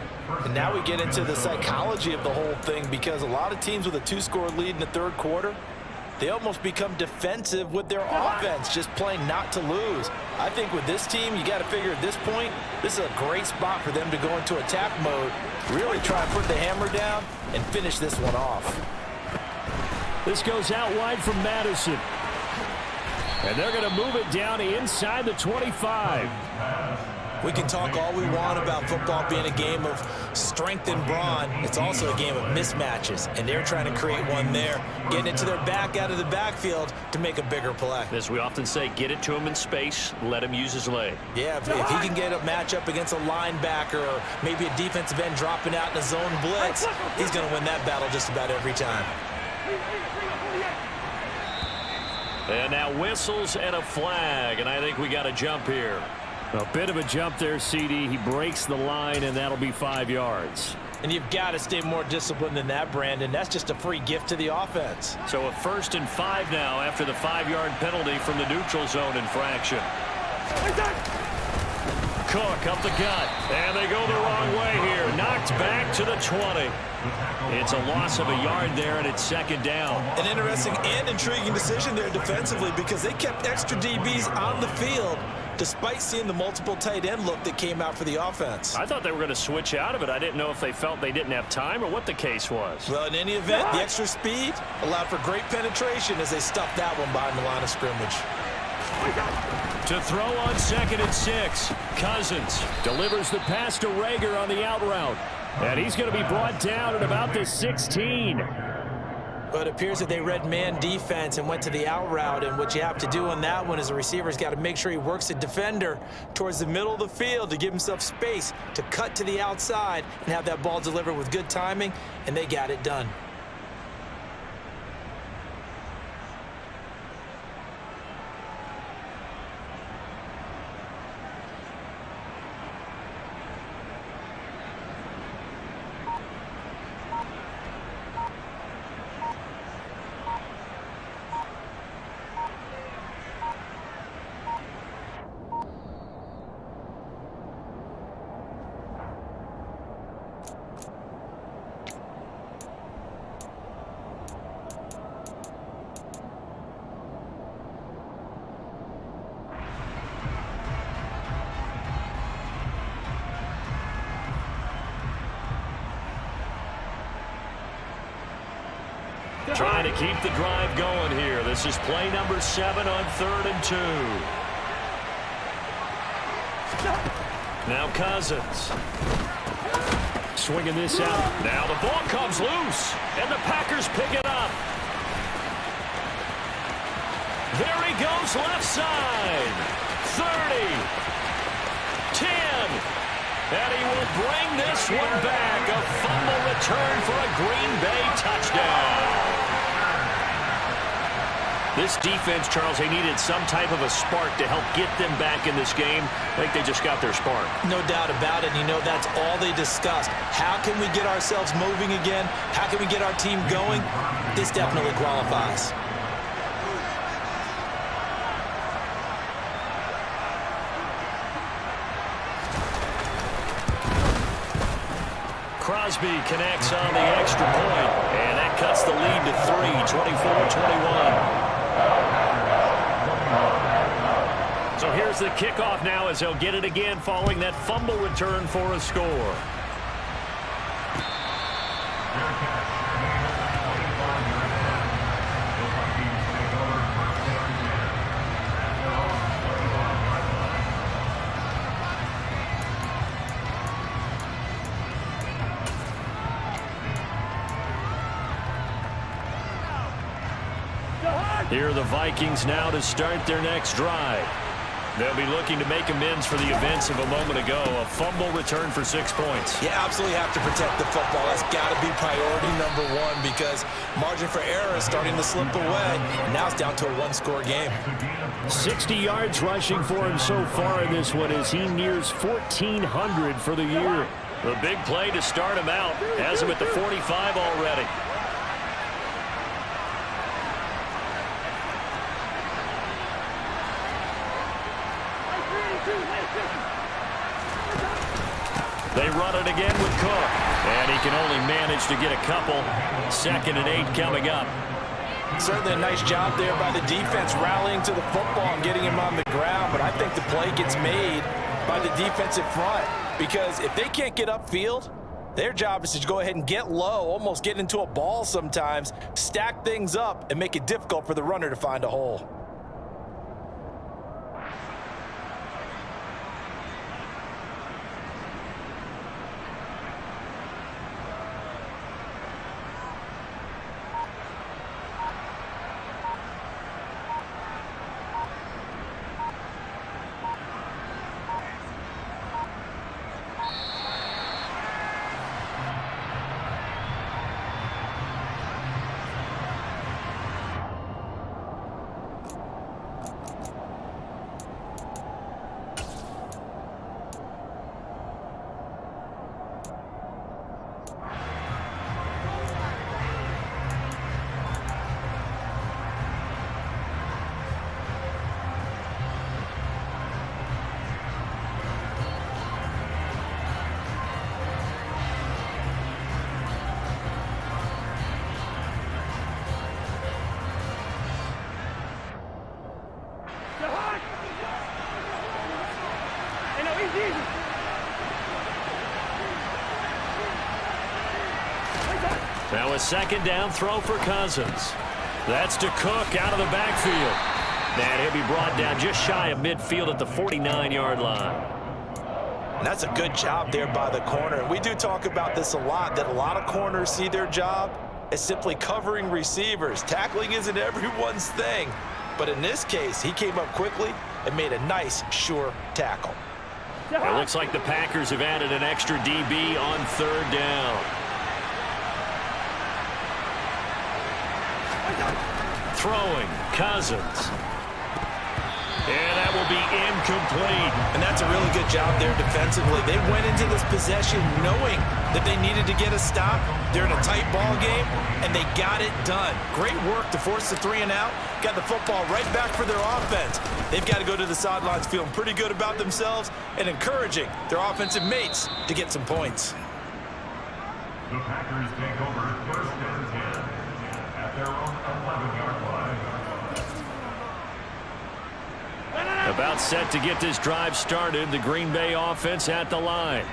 And now we get into the psychology of the whole thing because a lot of teams with a 2-score lead in the 3rd quarter, they almost become defensive with their offense, just playing not to lose. I think with this team, you got to figure at this point, this is a great spot for them to go into attack mode, really try and put the hammer down and finish this one off.
This goes out wide from Madison. And they're going to move it down inside the 25.
We can talk all we want about football being a game of strength and brawn. It's also a game of mismatches, and they're trying to create one there, getting it to their back out of the backfield to make a bigger play.
As we often say, get it to him in space, let him use his leg.
Yeah, if he can get a matchup against a linebacker or maybe a defensive end dropping out in a zone blitz, he's going to win that battle just about every time.
And now whistles and a flag, and I think we got a jump here.
A bit of a jump there, CD. He breaks the line, and that'll be 5 yards.
And you've got to stay more disciplined than that, Brandon. That's just a free gift to the offense.
So a 1st and 5 now after the 5-yard penalty from the neutral zone infraction. Cook up the gut, and they go the wrong way here. Knocked back to the 20. It's a loss of a yard there, and it's 2nd down.
An interesting and intriguing decision there defensively because they kept extra DBs on the field despite seeing the multiple tight end look that came out for the offense.
I thought they were going to switch out of it. I didn't know if they felt they didn't have time or what the case was.
Well, in any event, the extra speed allowed for great penetration as they stuffed that one behind the line of scrimmage.
To throw on 2nd and 6. Cousins
delivers the pass to Rager on the out route. And he's going to be brought down at about the 16.
But it appears that they read man defense and went to the out route. And what you have to do on that one is the receiver's got to make sure he works the defender towards the middle of the field to give himself space to cut to the outside and have that ball delivered with good timing. And they got it done.
Trying to keep the drive going here. This is play number 7 on 3rd and 2. Now Cousins.
Swinging this out.
Now the ball comes loose, and the Packers pick it up. There he goes left side. 30. 10. And he will bring this one back. A fumble return for a Green Bay touchdown. This defense, Charles, they needed some type of a spark to help get them back in this game. I think they just got their spark.
No doubt about it. You know, that's all they discussed. How can we get ourselves moving again? How can we get our team going? This definitely qualifies.
Crosby connects on the extra point, and that cuts the lead to 3, 24-21. So here's the kickoff now as they'll get it again following that fumble return for a score. Here are the Vikings now to start their next drive. They'll be looking to make amends for the events of a moment ago. A fumble return for 6 points.
You absolutely have to protect the football. That's got to be priority number one because margin for error is starting to slip away. Now it's down to a one-score game.
60 yards rushing for him so far in this one as he nears 1,400 for the year.
The big play to start him out. Has him at the 45 already. They run it again with Cook. And he can only manage to get a couple. 2nd and 8 coming up.
Certainly a nice job there by the defense rallying to the football and getting him on the ground. But I think the play gets made by the defensive front. Because if they can't get upfield, their job is to go ahead and get low, almost get into a ball sometimes, stack things up, and make it difficult for the runner to find a hole.
Now a 2nd down throw for Cousins. That's to Cook out of the backfield. And he'll be brought down just shy of midfield at the 49-yard line.
And that's a good job there by the corner. And we do talk about this a lot, that a lot of corners see their job as simply covering receivers. Tackling isn't everyone's thing. But in this case, he came up quickly and made a nice, sure tackle.
It looks like the Packers have added an extra DB on 3rd down. Throwing, Cousins. And that will be incomplete.
And that's a really good job there defensively. They went into this possession knowing that they needed to get a stop. They're in a tight ball game, and they got it done. Great work to force the 3 and out. Got the football right back for their offense. They've got to go to the sidelines feeling pretty good about themselves and encouraging their offensive mates to get some points.
The Packers take over 1st and 10 at their own 11-yard line.
About set to get this drive started, the Green Bay offense at the line.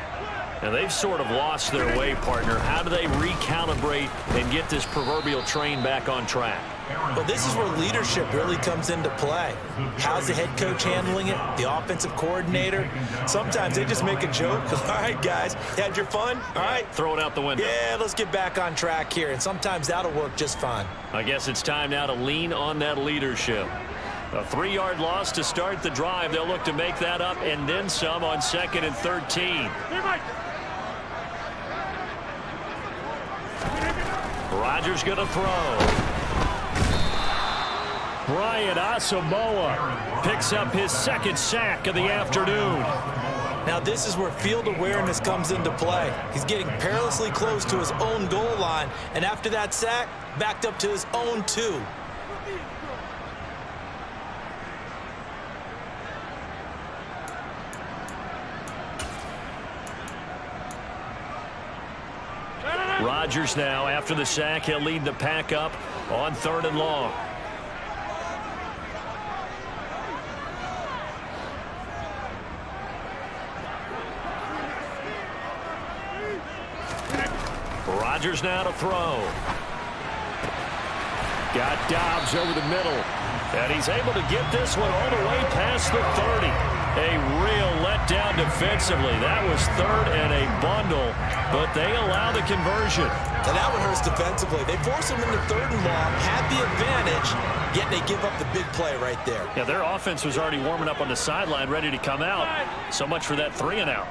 And they've sort of lost their way, partner. How do they recalibrate and get this proverbial train back on track?
Well, this is where leadership really comes into play. How's the head coach handling it? The offensive coordinator? Sometimes they just make a joke. All right, guys, had your fun? All right.
Throw it out the window.
Yeah, let's get back on track here. And sometimes that'll work just fine.
I guess it's time now to lean on that leadership. A 3-yard loss to start the drive. They'll look to make that up and then some on 2nd and 13. Rodgers going to throw.
Brian Asamoah picks up his second sack of the afternoon.
Now this is where field awareness comes into play. He's getting perilously close to his own goal line, and after that sack, backed up to his own 2.
Rodgers now, after the sack, he'll lead the pack up on 3rd and long. Rodgers now to throw. Got Dobbs over the middle. And he's able to get this one all the way past the 30. A real letdown defensively. That was 3rd and a bundle, but they allow the conversion.
And that one hurts defensively. They force him into 3rd and long, had the advantage, yet they give up the big play right there.
Yeah, their offense was already warming up on the sideline, ready to come out. So much for that 3 and out.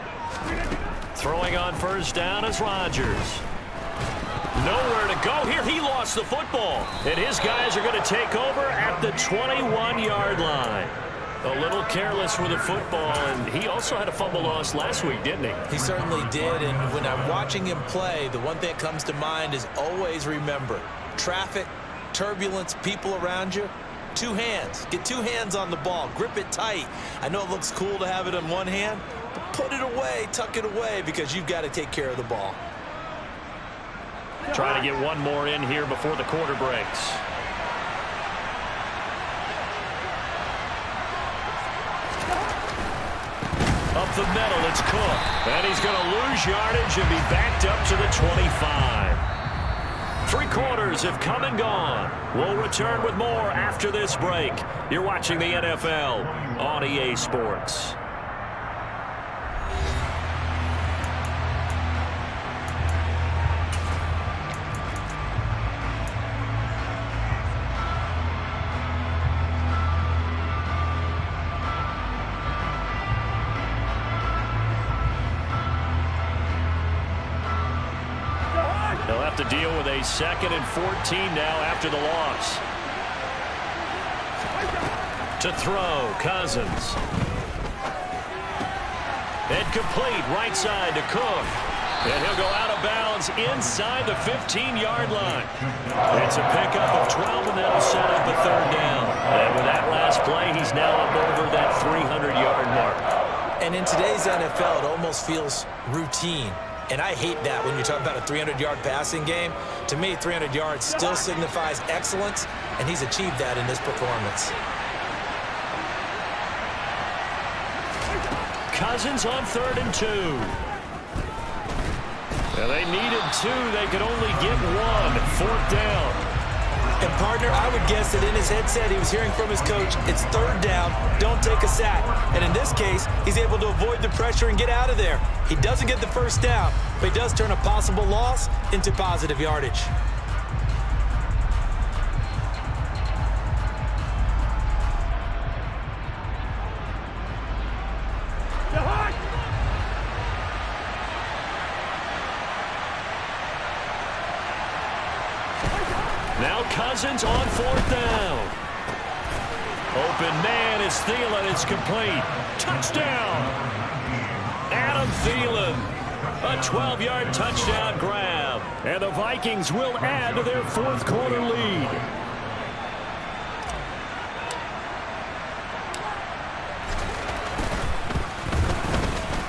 Throwing on 1st down is Rodgers. Nowhere to go here. He lost the football. And his guys are going to take over at the 21-yard line. A little careless with the football, and he also had a fumble loss last week, didn't he?
He certainly did, and when I'm watching him play, the one thing that comes to mind is always remember, traffic, turbulence, people around you, 2 hands. Get 2 hands on the ball. Grip it tight. I know it looks cool to have it on one hand, but put it away, tuck it away, because you've got to take care of the ball.
Trying to get one more in here before the quarter breaks. Up the middle, it's Cook. And he's going to lose yardage and be backed up to the 25. 3 quarters have come and gone. We'll return with more after this break. You're watching the NFL on EA Sports. They'll have to deal with a 2nd and 14 now after the loss. To throw, Cousins. Incomplete, right side to Cook. And he'll go out of bounds inside the 15-yard line. It's a pickup of 12, and that'll set up a 3rd down. And with that last play, he's now up over that 300-yard mark.
And in today's NFL, it almost feels routine. And I hate that when you talk about a 300-yard passing game. To me, 300 yards still signifies excellence, and he's achieved that in this performance.
Cousins on 3rd and 2. Now they needed 2. They could only get 1. 4th down.
And, partner, I would guess that in his headset he was hearing from his coach, it's 3rd down, don't take a sack. And in this case, he's able to avoid the pressure and get out of there. He doesn't get the 1st down, but he does turn a possible loss into positive yardage.
Now Cousins on 4th down. Open man is Thielen. It's complete. Touchdown. Adam Thielen. A 12-yard touchdown grab. And the Vikings will add to their 4th quarter lead.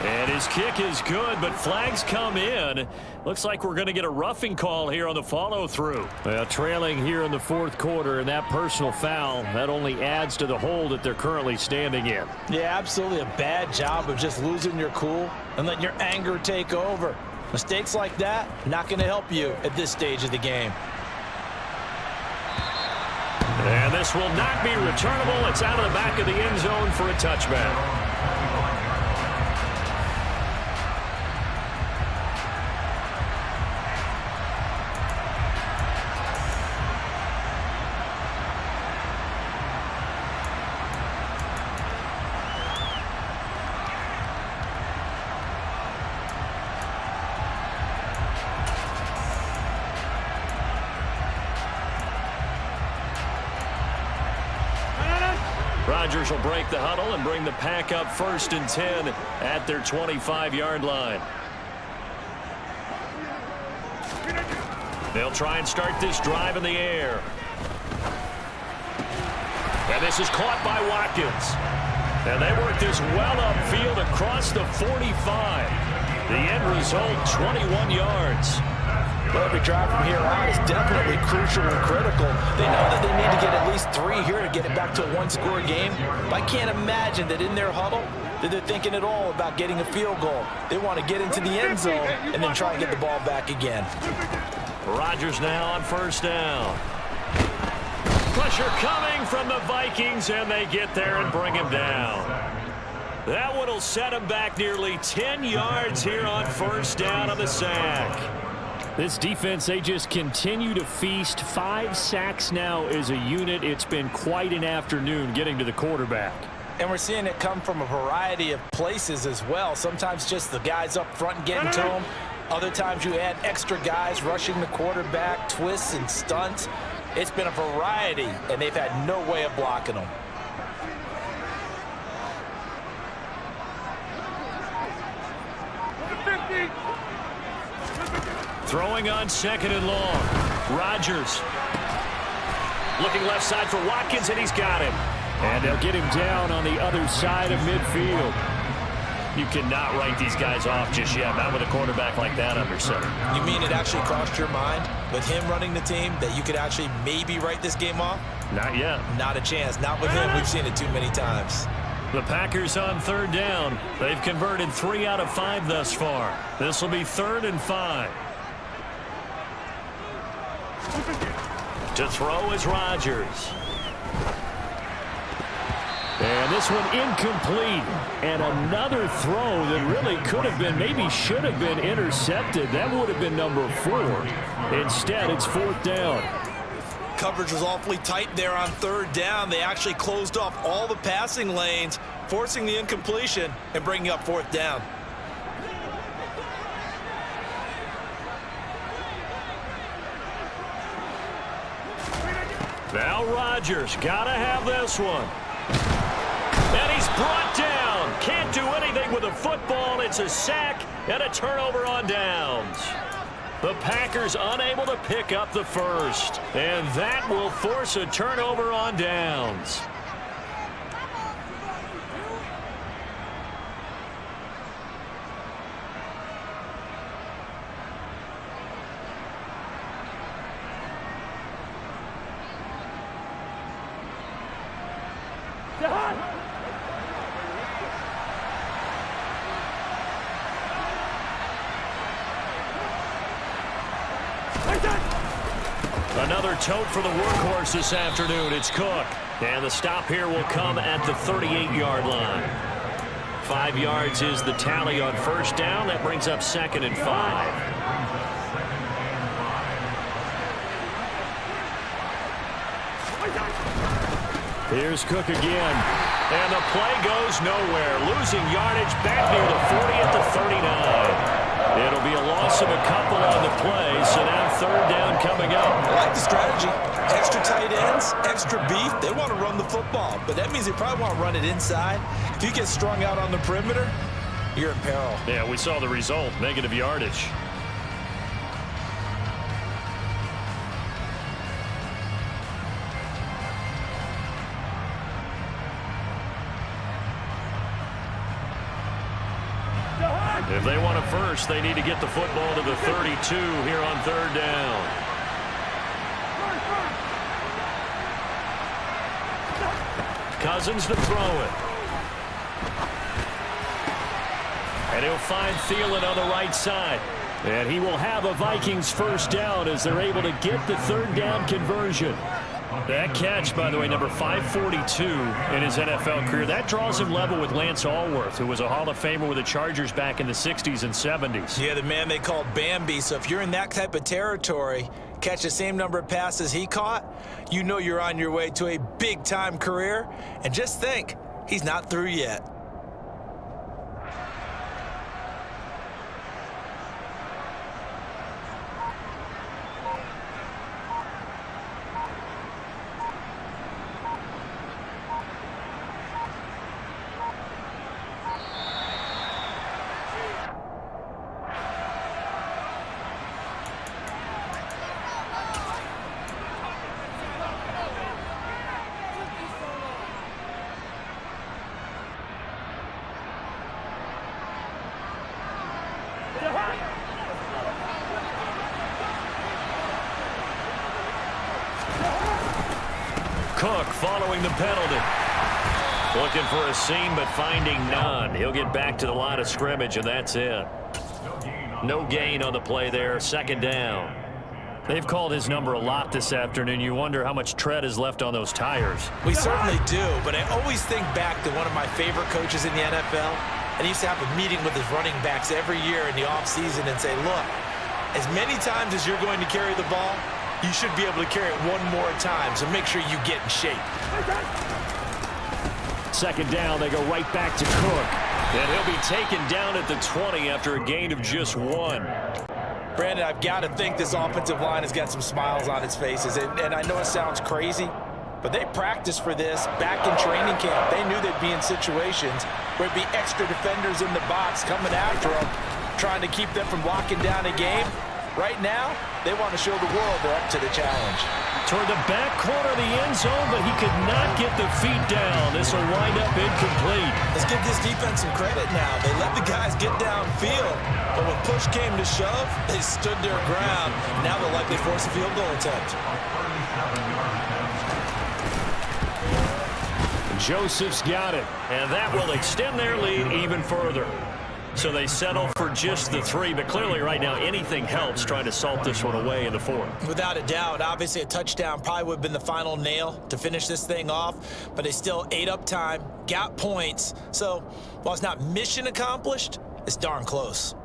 And his kick is good, but flags come in. Looks like we're going to get a roughing call here on the follow-through. Well, trailing here in the 4th quarter, and that personal foul, that only adds to the hole that they're currently standing in.
Yeah, absolutely a bad job of just losing your cool and letting your anger take over. Mistakes like that, not going to help you at this stage of the game.
And this will not be returnable. It's out of the back of the end zone for a touchback.
Rodgers will break the huddle and bring the pack up 1st and 10 at their 25-yard line. They'll try and start this drive in the air. And this is caught by Watkins. And they work this well upfield across the 45. The end result, 21 yards.
Well, every drive from here on is definitely crucial and critical. They know that they need to get at least 3 here to get it back to a one-score game. But I can't imagine that in their huddle that they're thinking at all about getting a field goal. They want to get into the end zone and then try and get the ball back again.
Rodgers now on 1st down. Pressure coming from the Vikings, and they get there and bring him down. That one will set him back nearly 10 yards here on 1st down on the sack.
This defense, they just continue to feast. 5 sacks now as a unit. It's been quite an afternoon getting to the quarterback.
And we're seeing it come from a variety of places as well. Sometimes just the guys up front getting to him. Other times you add extra guys rushing the quarterback, twists and stunts. It's been a variety, and they've had no way of blocking them.
Throwing on 2nd and long. Rodgers looking left side for Watkins, and he's got him.
And they'll get him down on the other side of midfield.
You cannot write these guys off just yet, not with a quarterback like that under center.
You mean it actually crossed your mind with him running the team that you could actually maybe write this game off?
Not yet.
Not a chance. Not with him. We've seen it too many times.
The Packers on 3rd down. They've converted 3 out of 5 thus far. This will be 3rd and 5. To throw is Rodgers.
And this one incomplete. And another throw that really could have been, maybe should have been intercepted. That would have been number 4. Instead, it's 4th down.
Coverage was awfully tight there on 3rd down. They actually closed off all the passing lanes, forcing the incompletion and bringing up 4th down.
Now Rodgers, gotta have this one. And he's brought down. Can't do anything with the football. It's a sack and a turnover on downs. The Packers unable to pick up the 1st. And that will force a turnover on downs. Another tote for the workhorse this afternoon. It's Cook. And the stop here will come at the 38-yard line. 5 yards is the tally on 1st down. That brings up 2nd and 5.
Here's Cook again.
And the play goes nowhere. Losing yardage back near the 40 at the 39. It'll be a loss of a couple on the play, so now 3rd down coming up.
I like the strategy. Extra tight ends, extra beef. They want to run the football, but that means they probably want to run it inside. If you get strung out on the perimeter, you're in peril.
Yeah, we saw the result, negative yardage. If they want a first, they need to get the football to the 32 here on 3rd down. Cousins to throw it. And he'll find Thielen on the right side. And he will have a Vikings 1st down as they're able to get the 3rd down conversion. That catch, by the way, number 542 in his NFL career. That draws him level with Lance Allworth, who was a Hall of Famer with the Chargers back in the 60s and 70s.
Yeah, the man they called Bambi. So if you're in that type of territory, catch the same number of passes he caught, you know you're on your way to a big-time career. And just think, he's not through yet.
Cook following the penalty. Looking for a seam, but finding none. He'll get back to the line of scrimmage, and that's it. No gain on the play there. Second down. They've called his number a lot this afternoon. You wonder how much tread is left on those tires.
We certainly do, but I always think back to one of my favorite coaches in the NFL, and he used to have a meeting with his running backs every year in the offseason and say, look, as many times as you're going to carry the ball, you should be able to carry it one more time, so make sure you get in shape.
Second down, they go right back to Cook.
And he'll be taken down at the 20 after a gain of just 1.
Brandon, I've got to think this offensive line has got some smiles on its faces, and I know it sounds crazy, but they practiced for this back in training camp. They knew they'd be in situations where it'd be extra defenders in the box coming after them, trying to keep them from locking down a game. Right now, they want to show the world they're up to the challenge.
Toward the back corner of the end zone, but he could not get the feet down. This will wind up incomplete.
Let's give this defense some credit now. They let the guys get downfield, but when push came to shove, they stood their ground. Now they'll likely force a field goal attempt.
Joseph's got it, and that will extend their lead even further. So they settle for just the 3, but clearly right now anything helps trying to salt this one away in the 4th.
Without a doubt, obviously a touchdown probably would have been the final nail to finish this thing off, but they still ate up time, got points. So while it's not mission accomplished, it's darn close.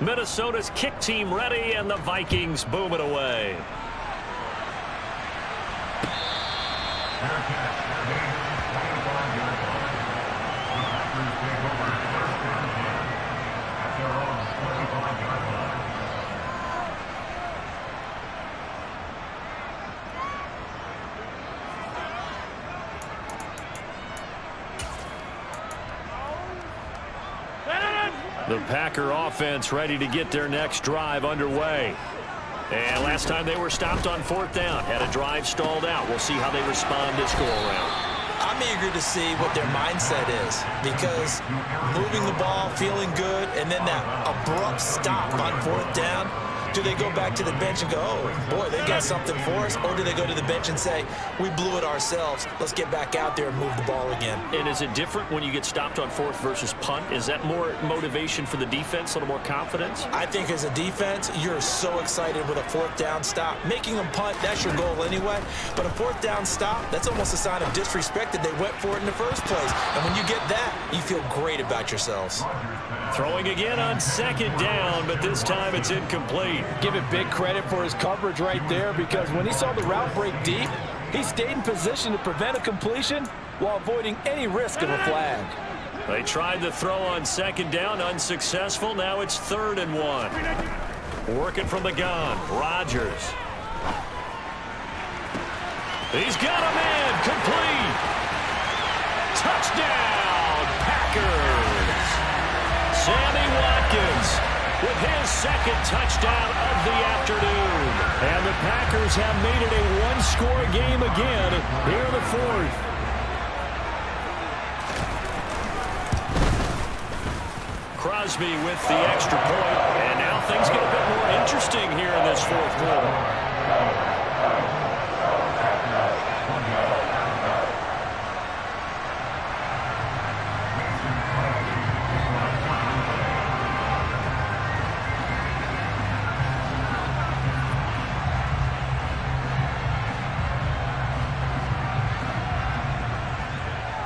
Minnesota's kick team ready, and the Vikings boom it away. The Packer offense ready to get their next drive underway. And last time they were stopped on 4th down, had a drive stalled out. We'll see how they respond this go-around.
I'm eager to see what their mindset is, because moving the ball, feeling good, and then that abrupt stop on 4th down, do they go back to the bench and go, oh, boy, they got something for us? Or do they go to the bench and say, we blew it ourselves, let's get back out there and move the ball again?
And is it different when you get stopped on 4th versus punt? Is that more motivation for the defense, a little more confidence?
I think as a defense, you're so excited with a 4th down stop. Making them punt, that's your goal anyway. But a 4th down stop, that's almost a sign of disrespect that they went for it in the first place. And when you get that, you feel great about yourselves.
Throwing again on 2nd down, but this time it's incomplete.
Give it big credit for his coverage right there, because when he saw the route break deep, he stayed in position to prevent a completion while avoiding any risk of a flag.
They tried the throw on 2nd down, unsuccessful. Now it's 3rd and 1. Working from the gun, Rodgers. He's got a man, complete. Touchdown, Packers. Sammy Watkins with his 2nd touchdown of the afternoon. And the Packers have made it a one-score game again here in the 4th. Crosby with the extra point, and now things get a bit more interesting here in this 4th quarter.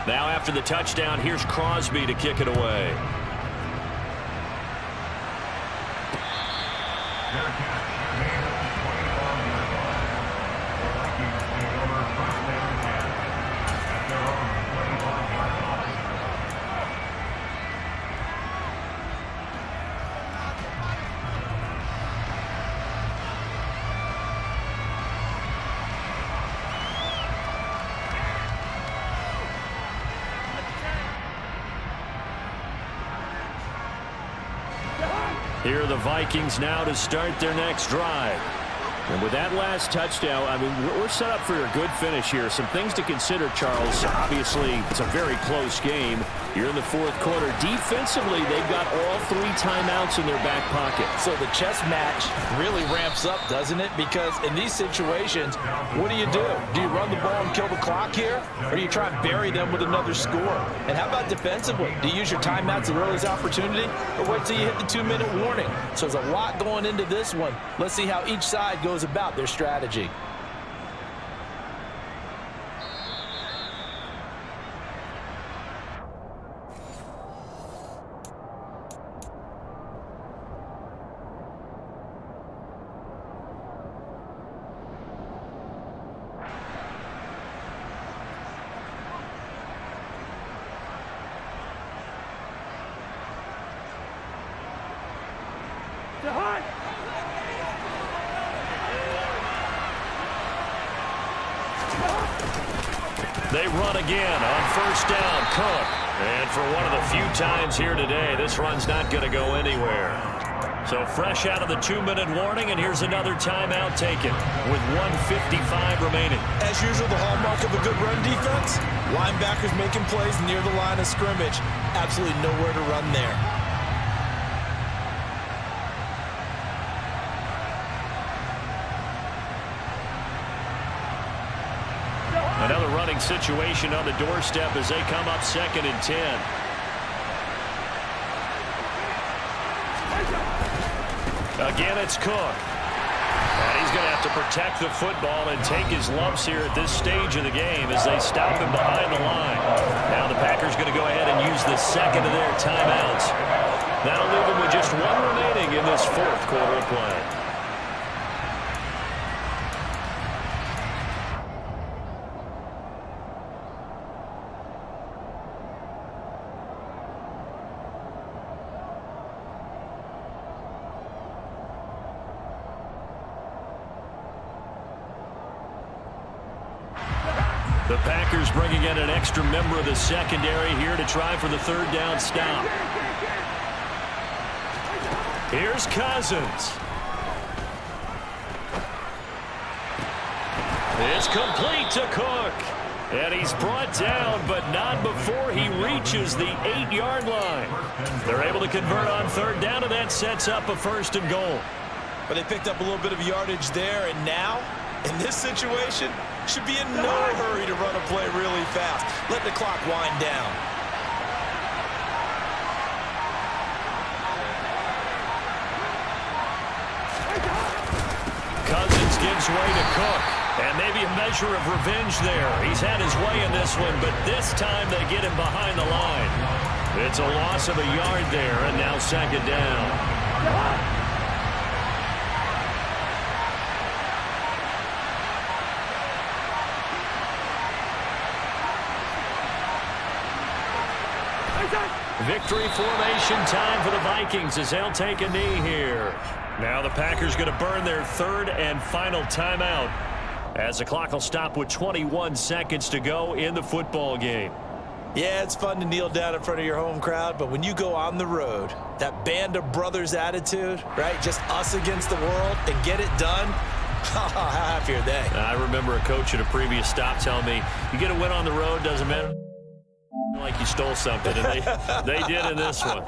Now after the touchdown, here's Crosby to kick it away. Here are the Vikings now to start their next drive.
And with that last touchdown, I mean, we're set up for a good finish here. Some things to consider, Charles. Obviously, it's a very close game. You're in the fourth quarter. Defensively, they've got all 3 timeouts in their back pocket.
So the chess match really ramps up, doesn't it? Because in these situations, what do? Do you run the ball and kill the clock here? Or do you try and bury them with another score? And how about defensively? Do you use your timeouts at earliest opportunity? Or wait till you hit the 2-minute warning? So there's a lot going into this one. Let's see how each side goes about their strategy.
They run again on first down. Cook. And for one of the few times here today, this run's not going to go anywhere. So fresh out of the 2-minute warning, and here's another timeout taken with 1:55 remaining.
As usual, the hallmark of a good run defense, linebackers making plays near the line of scrimmage. Absolutely nowhere to run there.
Another running situation on the doorstep as they come up 2nd and 10. Again, it's Cook. And he's going to have to protect the football and take his lumps here at this stage of the game as they stop him behind the line. Now the Packers going to go ahead and use the second of their timeouts. That'll leave them with just 1 remaining in this fourth quarter of play. The Packers bringing in an extra member of the secondary here to try for the 3rd down stop. Here's Cousins. It's complete to Cook. And he's brought down, but not before he reaches the 8-yard line. They're able to convert on 3rd down, and that sets up a 1st and goal.
But they picked up a little bit of yardage there, and now, in this situation, should be in no hurry to run a play really fast. Let the clock wind down.
Cousins gives way to Cook. And maybe a measure of revenge there. He's had his way in this one, but this time they get him behind the line. It's a loss of a yard there, and now 2nd down. Victory formation time for the Vikings as they'll take a knee here. Now the Packers going to burn their 3rd and final timeout as the clock will stop with 21 seconds to go in the football game.
Yeah, it's fun to kneel down in front of your home crowd, but when you go on the road, that band of brothers attitude, right, just us against the world and get it done, how happy are they?
I remember a coach at a previous stop telling me, you get a win on the road, doesn't matter. Like you stole something, and they did in this one.